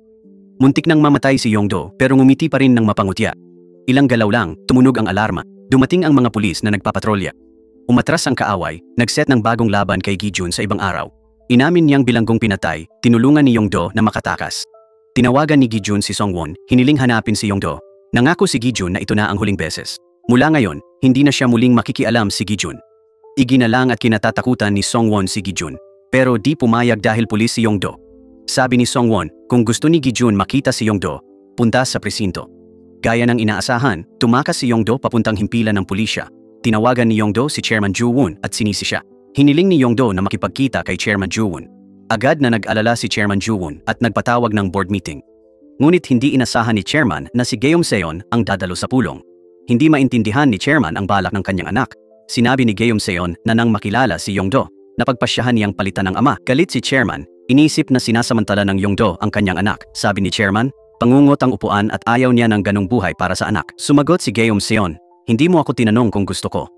Muntik nang mamatay si Yong-do pero ngumiti pa rin ng mapangutya. Ilang galaw lang, tumunog ang alarma. Dumating ang mga pulis na nagpapatrolya. Umatras ang kaaway, nagset ng bagong laban kay Gi-jun sa ibang araw. Inamin niyang bilanggong pinatay, tinulungan ni Yong-do na makatakas. Tinawagan ni Gi-jun si Song-won, hiniling hanapin si Yong-do. Nangako si Gi-jun na ito na ang huling beses. Mula ngayon, hindi na siya muling makikialam si Gi-jun. Iginalang at kinatatakutan ni Song-won si Gi-jun. Pero di pumayag dahil pulis si Yong-do. Sabi ni Song-won, kung gusto ni Gi-jun makita si Yong-do, punta sa presinto. Gaya ng inaasahan, tumakas si Yong-do papuntang himpilan ng pulisya. Tinawagan ni Yong-do si Chairman Ju-won at sinisi siya. Hiniling ni Yong-do na makipagkita kay Chairman Ju-won. Agad na nag-alala si Chairman Ju-won at nagpatawag ng board meeting. Ngunit hindi inasahan ni Chairman na si Geum-seon ang dadalo sa pulong. Hindi maintindihan ni Chairman ang balak ng kanyang anak. Sinabi ni Geum-seon na nang makilala si Yong-do, napagpasyahan niyang palitan ng ama. Galit si Chairman, inisip na sinasamantala ng Yong-do ang kanyang anak. Sabi ni Chairman, pangungot ang upuan at ayaw niya ng ganong buhay para sa anak. Sumagot si Geum-seon, hindi mo ako tinanong kung gusto ko.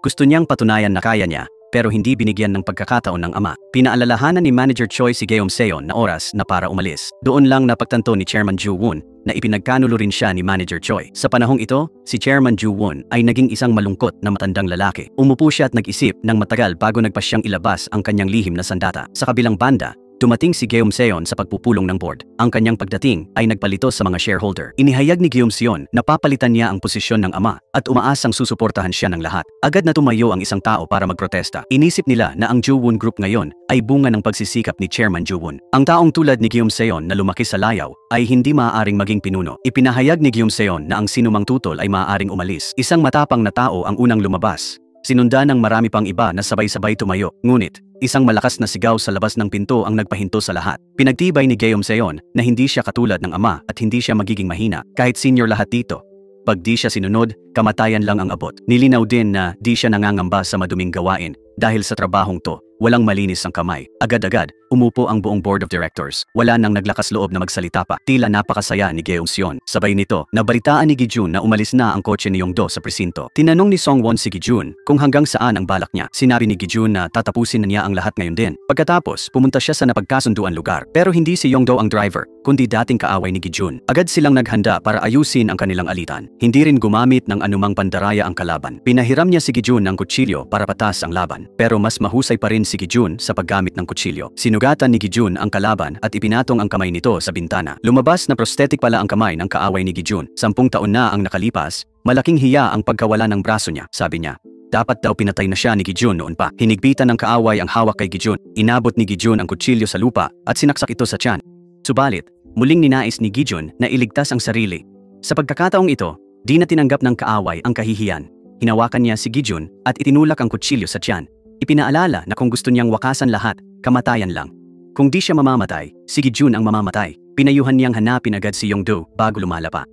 Gusto niyang patunayan na kaya niya, pero hindi binigyan ng pagkakataon ng ama. Pinaalalahanan ni Manager Choi si Geum-seon na oras na para umalis. Doon lang napagtanto ni Chairman Ju-won na ipinagkanulo rin siya ni Manager Choi. Sa panahong ito, si Chairman Ju-won ay naging isang malungkot na matandang lalaki. Umupo siya at nag-isip ng matagal bago nagpasyang ilabas ang kanyang lihim na sandata. Sa kabilang banda, dumating si Geum-seon sa pagpupulong ng board. Ang kanyang pagdating ay nagpalito sa mga shareholder. Inihayag ni Geum-seon na papalitan niya ang posisyon ng ama at umaasang susuportahan siya ng lahat. Agad na tumayo ang isang tao para magprotesta. Inisip nila na ang Ju-won Group ngayon ay bunga ng pagsisikap ni Chairman Ju-won. Ang taong tulad ni Geum-seon na lumaki sa layaw ay hindi maaaring maging pinuno. Ipinahayag ni Geum-seon na ang sinumang tutol ay maaaring umalis. Isang matapang na tao ang unang lumabas. Sinundan ng marami pang iba na sabay-sabay tumayo. Ngunit, isang malakas na sigaw sa labas ng pinto ang nagpahinto sa lahat. Pinagtibay ni Geum-seon na hindi siya katulad ng ama at hindi siya magiging mahina kahit senior lahat dito. Pag di siya sinunod, kamatayan lang ang abot. Nilinaw din na di siya nangangamba sa maduming gawain dahil sa trabahong to. Walang malinis ang kamay. Agad-agad, umupo ang buong board of directors. Wala nang naglakas loob na magsalita pa. Tila napakasaya ni Geum-seon. Sabay nito, nabalitaan ni Gi-jun na umalis na ang kotse ni Yong-do sa presinto. Tinanong ni Song-won si Gi-jun kung hanggang saan ang balak niya. Sinabi ni Gi-jun na tatapusin na niya ang lahat ngayon din. Pagkatapos, pumunta siya sa napagkasunduan lugar. Pero hindi si Yong-do ang driver, kundi dating kaaway ni Gi-jun. Agad silang naghanda para ayusin ang kanilang alitan. Hindi rin gumamit ng anumang pandaraya ang kalaban. Pinahiram niya si Gi-jun ng kutsilyo para patas ang laban. Pero mas mahusay pa rin si Gi-jun sa paggamit ng kutsilyo. Sinugatan ni Gi-jun ang kalaban at ipinatong ang kamay nito sa bintana. Lumabas na prosthetic pala ang kamay ng kaaway ni Gi-jun. 10 taon na ang nakalipas, malaking hiya ang pagkawala ng braso niya, sabi niya. Dapat daw pinatay na siya ni Gi-jun noon pa. Hinigpitan ng kaaway ang hawak kay Gi-jun. Inabot ni Gi-jun ang kutsilyo sa lupa at sinaksak ito sa tiyan. Subalit, muling ninais ni Gi-jun na iligtas ang sarili. Sa pagkakataong ito, di na tinanggap ng kaaway ang kahihiyan. Hinawakan niya si Gi-jun at itinulak ang kutsilyo sa tiyan. Ipinaalala na kung gusto niyang wakasan lahat, kamatayan lang. Kung di siya mamamatay, si Gi-jun ang mamamatay. Pinayuhan niyang hanapin agad si Yong-do bago lumalapa.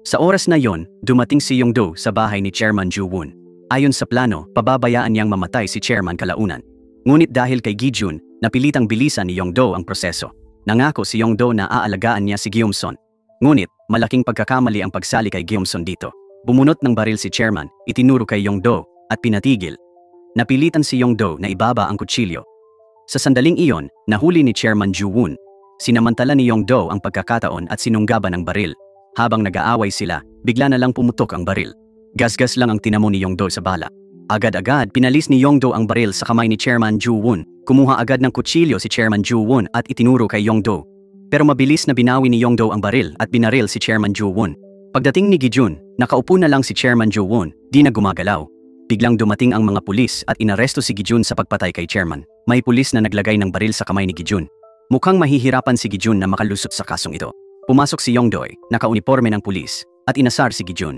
Sa oras na yon, dumating si Yong-do sa bahay ni Chairman Ju-won. Ayon sa plano, pababayaan niyang mamatay si Chairman kalaunan. Ngunit dahil kay Gi-jun, napilitang bilisan ni Yong-do ang proseso. Nangako si Yong-do na aalagaan niya si Geum-seon. Ngunit, malaking pagkakamali ang pagsali kay Geum-seon dito. Bumunot ng baril si Chairman, itinuro kay Yong-do at pinatigil. Napilitan si Yong-do na ibaba ang kutsilyo. Sa sandaling iyon, nahuli ni Chairman Ju-won. Sinamantala ni Yong-do ang pagkakataon at sinunggaban ng baril. Habang nag-aaway sila, bigla na lang pumutok ang baril. Gasgas lang ang tinamo ni Yong-do sa bala. Agad-agad, pinalis ni Yong-do ang baril sa kamay ni Chairman Ju-won. Kumuha agad ng kutsilyo si Chairman Ju-won at itinuro kay Yong-do. Pero mabilis na binawi ni Yong-do ang baril at binaril si Chairman Ju-won. Pagdating ni Gi-jun, nakaupo na lang si Chairman Ju-won, di na gumagalaw. Biglang dumating ang mga pulis at inaresto si Gi-jun sa pagpatay kay Chairman. May pulis na naglagay ng baril sa kamay ni Gi-jun. Mukhang mahihirapan si Gi-jun na makalusot sa kasong ito. Pumasok si Yong-do, naka-uniforme ng pulis, at inasar si Gijun.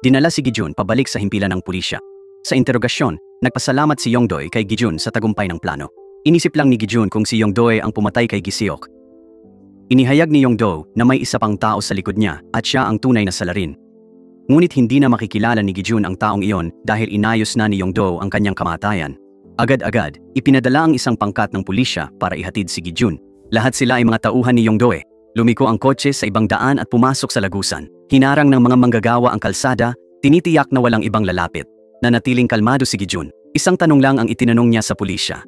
Dinala si Gijun pabalik sa himpilan ng pulisya. Sa interogasyon, nagpasalamat si Yongdoy kay Gijun sa tagumpay ng plano. Inisip lang ni Gijun kung si Yongdoy ang pumatay kay Giseok. Inihayag ni Yongdo na may isa pang tao sa likod niya at siya ang tunay na salarin. Ngunit hindi na makikilala ni Gijun ang taong iyon dahil inayos na ni Yongdo ang kanyang kamatayan. Agad-agad, ipinadala ang isang pangkat ng pulisya para ihatid si Gijun. Lahat sila ay mga tauhan ni Yongdo. Lumiko ang kotse sa ibang daan at pumasok sa lagusan. Hinarang ng mga manggagawa ang kalsada, tinitiyak na walang ibang lalapit. Nanatiling kalmado si Gijun. Isang tanong lang ang itinanong niya sa pulisya.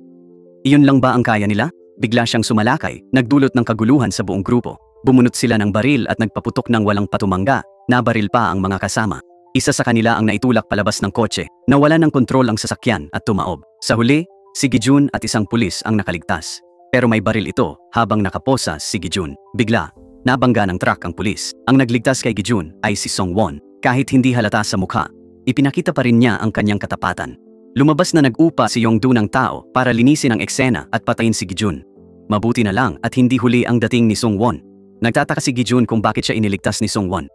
Iyon lang ba ang kaya nila? Bigla siyang sumalakay, nagdulot ng kaguluhan sa buong grupo. Bumunot sila ng baril at nagpaputok ng walang patumangga. Nabaril pa ang mga kasama. Isa sa kanila ang naitulak palabas ng kotse, nawala ng kontrol ang sasakyan at tumaob. Sa huli, si Gijun at isang pulis ang nakaligtas. Pero may baril ito habang nakaposa si Gijun. Bigla, nabangga ng truck ang pulis. Ang nagligtas kay Gijun ay si Songwon. Kahit hindi halata sa mukha, ipinakita pa rin niya ang kanyang katapatan. Lumabas na nag-upa si Yongdo ng tao para linisin ang eksena at patayin si Gijun. Mabuti na lang at hindi huli ang dating ni Songwon. Nagtataka si Gijun kung bakit siya iniligtas ni Songwon.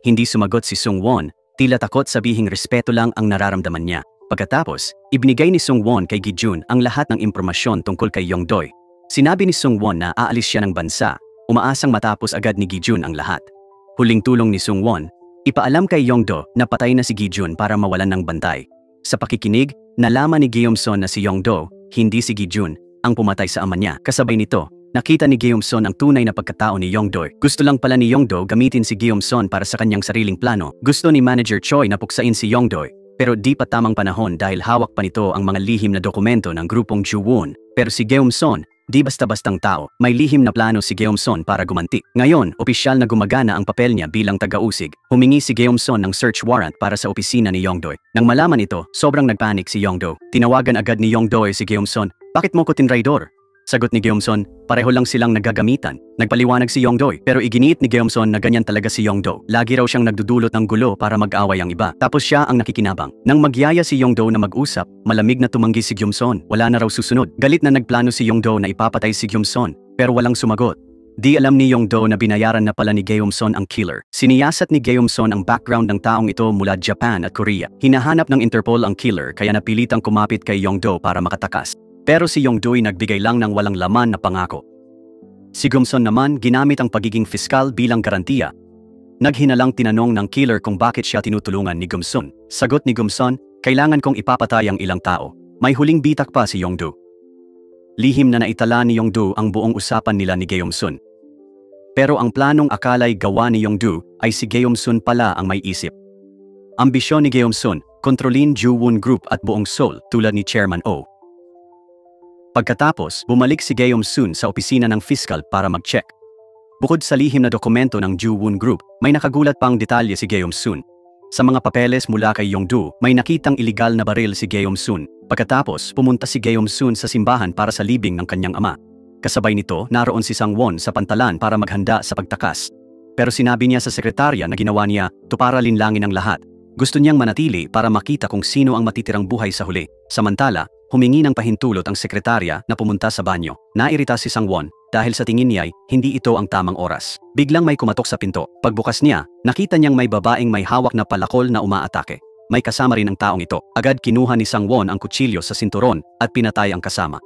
Hindi sumagot si Songwon, tila takot sabihing respeto lang ang nararamdaman niya. Pagkatapos, ibinigay ni Songwon kay Gijun ang lahat ng impormasyon tungkol kay Yongdoy. Sinabi ni Songwon na aalis siya ng bansa, umaasang matapos agad ni Gijun ang lahat. Huling tulong ni Songwon, ipaalam kay Yongdo na patay na si Gijun para mawalan ng bantay. Sa pakikinig, nalaman ni Gyeomson na si Yongdo, hindi si Gijun, ang pumatay sa ama niya. Kasabay nito, nakita ni Gyeomson ang tunay na pagkatao ni Yongdoy. Gusto lang pala ni Yongdo gamitin si Gyeomson para sa kanyang sariling plano. Gusto ni Manager Choi na puksain si Yongdoy, pero di pa tamang panahon dahil hawak pa nito ang mga lihim na dokumento ng grupong Juwon. Pero si Gyeomson, di basta-bastang tao, may lihim na plano si Gyeomson para gumanti. Ngayon, opisyal na gumagana ang papel niya bilang taga-usig. Humingi si Gyeomson ng search warrant para sa opisina ni Yongdoy. Nang malaman ito, sobrang nagpanik si Yongdo. Tinawagan agad ni Yongdoy si Gyeomson. Bakit mo ko tinraidor? Sagot ni Gyeomson, pareho lang silang naggagamitan. Nagpaliwanag si Yongdoy, pero iginiit ni Gyeomson na ganyan talaga si Yongdo. Lagi raw siyang nagdudulot ng gulo para mag-away ang iba. Tapos siya ang nakikinabang. Nang magyaya si Yongdo na mag-usap, malamig na tumanggi si Gyeomson. Wala na raw susunod. Galit na nagplano si Yongdo na ipapatay si Gyeomson, pero walang sumagot. Di alam ni Yongdo na binayaran na pala ni Gyeomson ang killer. Siniyasat ni Gyeomson ang background ng taong ito mula Japan at Korea. Hinahanap ng Interpol ang killer kaya napilitang kumapit kay Yongdo para makatakas. Pero si Yongdoy nagbigay lang ng walang laman na pangako. Si Gyeomson naman ginamit ang pagiging fiskal bilang garantiya. Naghinalang tinanong ng killer kung bakit siya tinutulungan ni Gyeomson. Sagot ni Gyeomson, kailangan kong ipapatay ang ilang tao. May huling bitak pa si Yongdo. Lihim na naitala ni Yongdo ang buong usapan nila ni Gyeomson. Pero ang planong akalay gawa ni Yongdo ay si Gyeomson pala ang may isip. Ambisyon ni Gyeomson, kontrolin Juwon Group at buong Seoul tulad ni Chairman Oh. Pagkatapos, bumalik si Gyeomson sa opisina ng fiskal para mag-check. Bukod sa lihim na dokumento ng Juwon Group, may nakagulat pang detalye si Gyeomson. Sa mga papeles mula kay Yongdo, may nakitang iligal na baril si Gyeomson. Pagkatapos, pumunta si Gyeomson sa simbahan para sa libing ng kanyang ama. Kasabay nito, naroon si Sangwon sa pantalan para maghanda sa pagtakas. Pero sinabi niya sa sekretarya na ginawa niya, tuparalin langin ang lahat. Gusto niyang manatili para makita kung sino ang matitirang buhay sa huli. Samantala, humingi ng pahintulot ang sekretarya na pumunta sa banyo. Nairita si Sangwon dahil sa tingin niya ay hindi ito ang tamang oras. Biglang may kumatok sa pinto. Pagbukas niya, nakita niyang may babaeng may hawak na palakol na umaatake. May kasama rin ang taong ito. Agad kinuha ni Sangwon ang kutsilyo sa sinturon at pinatay ang kasama.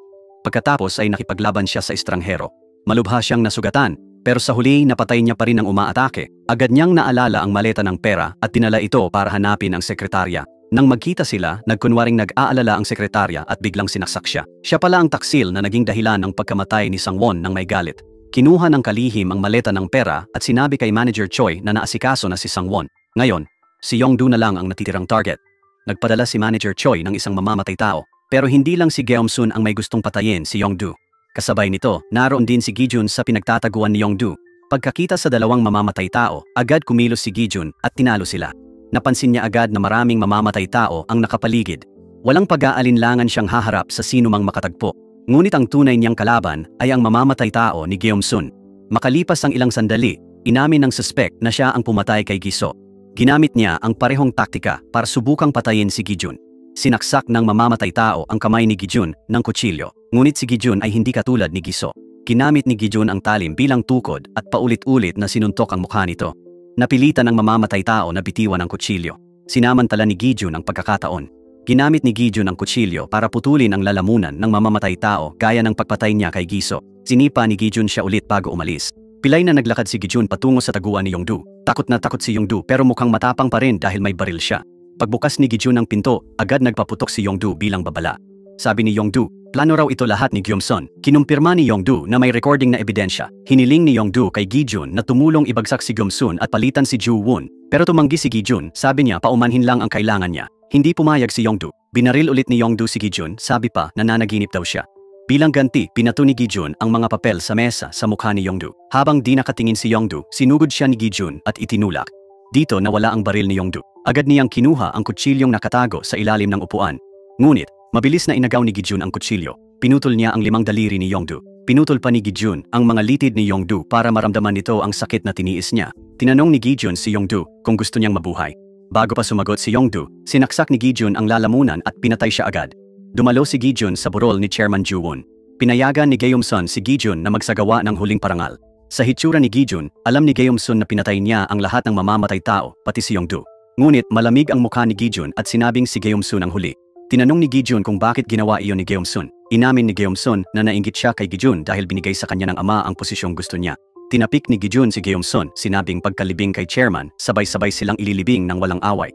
Pagkatapos ay nakipaglaban siya sa estranghero. Malubha siyang nasugatan, pero sa huli napatay niya pa rin ang umaatake. Agad niyang naalala ang maleta ng pera at dinala ito para hanapin ang sekretarya. Nang magkita sila, nagkunwaring nag-aalala ang sekretarya at biglang sinaksak siya. Siya pala ang taksil na naging dahilan ng pagkamatay ni Sangwon nang may galit. Kinuha ng kalihim ang maleta ng pera at sinabi kay Manager Choi na naasikaso na si Sangwon. Ngayon, si Yongdo na lang ang natitirang target. Nagpadala si Manager Choi ng isang mamamatay tao. Pero hindi lang si Gyeomson ang may gustong patayin si Yongdo. Kasabay nito, naroon din si Gijun sa pinagtataguan ni Yongdo. Pagkakita sa dalawang mamamatay tao, agad kumilos si Gijun at tinalo sila. Napansin niya agad na maraming mamamatay tao ang nakapaligid. Walang pag-aalinlangan siyang haharap sa sino mang makatagpo. Ngunit ang tunay niyang kalaban ay ang mamamatay tao ni Gyeomson. Makalipas ang ilang sandali, inamin ng suspect na siya ang pumatay kay Giso. Ginamit niya ang parehong taktika para subukang patayin si Gijun. Sinaksak ng mamamatay tao ang kamay ni Gijun ng kutsilyo. Ngunit si Gijun ay hindi katulad ni Giso. Ginamit ni Gijun ang talim bilang tukod at paulit-ulit na sinuntok ang mukha nito. Napilitan ang mamamatay tao na bitiwan ang kutsilyo. Sinamantala ni Gi-jun ang pagkakataon. Ginamit ni Gi-jun ang kutsilyo para putulin ang lalamunan ng mamamatay tao gaya ng pagpatay niya kay Giso. Sinipa ni Gi-jun siya ulit bago umalis. Pilay na naglakad si Gi-jun patungo sa taguan ni Yongdu. Takot na takot si Yongdu pero mukhang matapang pa rin dahil may baril siya. Pagbukas ni Gi-jun ng pinto, agad nagpaputok si Yongdu bilang babala. Sabi ni Yongdu, plano raw ito lahat ni Gyeomsun. Kinumpirma ni Yongdu na may recording na ebidensya. Hiniling ni Yongdu kay Gi-jun na tumulong ibagsak si Gyeomsun at palitan si Ju-won. Pero tumanggi si Gi-jun, sabi niya paumanhin lang ang kailangan niya. Hindi pumayag si Yongdu. Binaril ulit ni Yongdu si Gi-jun, sabi pa nananaginip daw siya. Bilang ganti, pinato ni Gi-jun ang mga papel sa mesa sa mukha ni Yongdu. Habang di nakatingin si Yongdu, sinugod siya ni Gi-jun at itinulak. Dito nawala ang baril ni Yongdu. Agad niyang kinuha ang kutsilyong nakatago sa ilalim ng upuan. Ngunit, mabilis na inagaw ni Gi-jun ang kutsilyo. Pinutol niya ang 5 daliri ni Yongdu. Pinutol pa ni Gi-jun ang mga litid ni Yongdu para maramdaman nito ang sakit na tiniis niya. Tinanong ni Gi-jun si Yongdu kung gusto niyang mabuhay. Bago pa sumagot si Yongdu, sinaksak ni Gi-jun ang lalamunan at pinatay siya agad. Dumalo si Gi-jun sa burol ni Chairman Ju-won. Pinayagan ni Gyeomsun si Gi-jun na magsagawa ng huling parangal. Sa hitsura ni Gi-jun, alam ni Gyeomsun na pinatay niya ang lahat ng mamamatay tao, pati si Yongdu. Ngunit malamig ang mukha ni Gi-jun at sinabing si Gyeomsun ang huli. Tinanong ni Gi-jun kung bakit ginawa iyon ni Gyeomsun. Inamin ni Gyeomsun na nainggit siya kay Gi-jun dahil binigay sa kanya ng ama ang posisyong gusto niya. Tinapik ni Gi-jun si Gyeomsun, sinabing pagkalibing kay chairman, sabay-sabay silang ililibing ng walang away.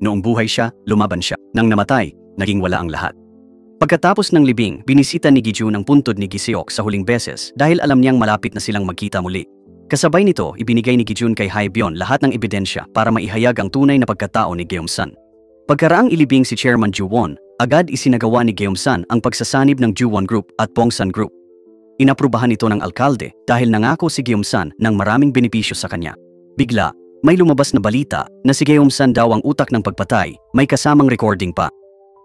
Noong buhay siya, lumaban siya. Nang namatay, naging wala ang lahat. Pagkatapos ng libing, binisita ni Gi-jun ang puntod ni Gi-seok sa huling beses dahil alam niyang malapit na silang magkita muli. Kasabay nito, ibinigay ni Gi-jun kay Haebyeon lahat ng ebidensya para maihayag ang tunay na pagkatao ni Gyeomsun. Pagkaraang ilibing si Chairman Ju-won, agad isinagawa ni Gyeomsun ang pagsasanib ng Ju-won Group at Pongsan Group. Inaprubahan ito ng alkalde dahil nangako si Gyeomsun ng maraming benepisyo sa kanya. Bigla, may lumabas na balita na si Gyeomsun daw ang utak ng pagpatay, may kasamang recording pa.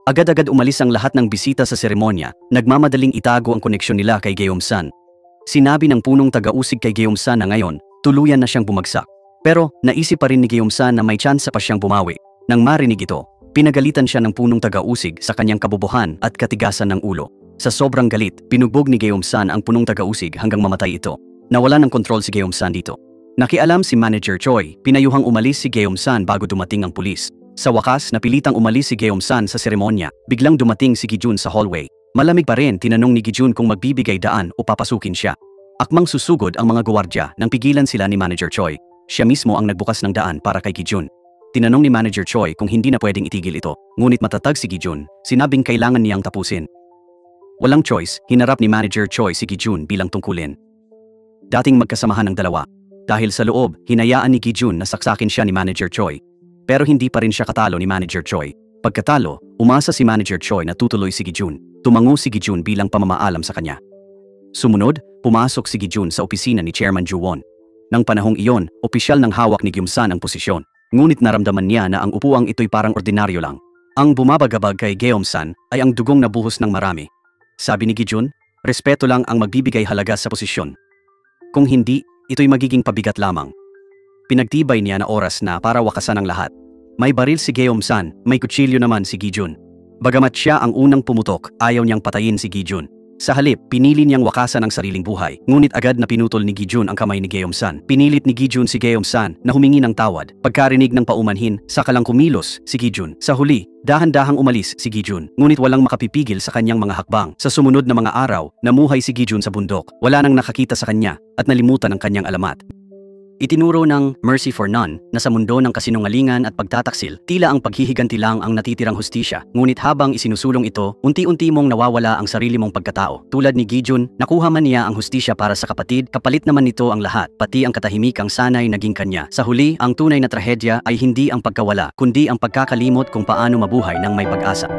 Agad-agad umalis ang lahat ng bisita sa seremonya, nagmamadaling itago ang koneksyon nila kay Gyeomsun. Sinabi ng punong taga-usig kay Gyeomsun na ngayon, tuluyan na siyang bumagsak. Pero naisip pa rin ni Gyeomsun na may tsansa pa siyang bumawi. Nang marinig ito, pinagalitan siya ng punong taga-usig sa kanyang kabubuhan at katigasan ng ulo. Sa sobrang galit, pinugbog ni Gyeomsun ang punong taga-usig hanggang mamatay ito. Nawala ng kontrol si Gyeomsun dito. Nakialam si Manager Choi, pinayuhang umalis si Gyeomsun bago dumating ang pulis. Sa wakas, napilitang umalis si Gyeomsun sa seremonya. Biglang dumating si Gi-jun sa hallway. Malamig pa rin, tinanong ni Gi-jun kung magbibigay daan o papasukin siya. Akmang susugod ang mga gwardiya nang pigilan sila ni Manager Choi. Siya mismo ang nagbukas ng daan para kay Gi-jun. Tinanong ni Manager Choi kung hindi na pwedeng itigil ito. Ngunit matatag si Gi-jun, sinabing kailangan niyang tapusin. Walang choice, hinarap ni Manager Choi si Gi-jun bilang tungkulin. Dating magkasamahan ng dalawa. Dahil sa loob, hinayaan ni Gi-jun na saksakin siya ni Manager Choi. Pero hindi pa rin siya katalo ni Manager Choi. Pagkatalo, umasa si Manager Choi na tutuloy si Gi-jun. Tumango si Gi-jun bilang pamamaalam sa kanya. Sumunod, pumasok si Gi-jun sa opisina ni Chairman Ju-won. Nang panahong iyon, opisyal ng hawak ni Gyeomsun ang posisyon. Ngunit naramdaman niya na ang upuang ito'y parang ordinaryo lang. Ang bumabagabag kay Gyeomsun ay ang dugong nabuhos ng marami. Sabi ni Gi-jun, respeto lang ang magbibigay halaga sa posisyon. Kung hindi, ito'y magiging pabigat lamang. Pinagtibay niya na oras na para wakasan ang lahat. May baril si Gyeomsun, may kutsilyo naman si Gi-jun. Bagamat siya ang unang pumutok, ayaw niyang patayin si Gi-jun. Sa halip, pinili niyang wakasan ang sariling buhay. Ngunit agad na pinutol ni Gi-jun ang kamay ni Gyeomsun. Pinilit ni Gi-jun si Gyeomsun na humingi ng tawad. Pagkarinig ng paumanhin, saka lang kumilos si Gi-jun. Sa huli, dahan-dahang umalis si Gi-jun. Ngunit walang makapipigil sa kanyang mga hakbang. Sa sumunod na mga araw, namuhay si Gi-jun sa bundok. Wala nang nakakita sa kanya at nalimutan ang kanyang alamat. Itinuro ng Mercy for None na sa mundo ng kasinungalingan at pagtataksil, tila ang paghihiganti lang ang natitirang hustisya. Ngunit habang isinusulong ito, unti-unti mong nawawala ang sarili mong pagkatao. Tulad ni Gi-jun, nakuha man niya ang hustisya para sa kapatid, kapalit naman nito ang lahat, pati ang katahimikang sanay naging kanya. Sa huli, ang tunay na trahedya ay hindi ang pagkawala, kundi ang pagkakalimot kung paano mabuhay ng may pag-asa.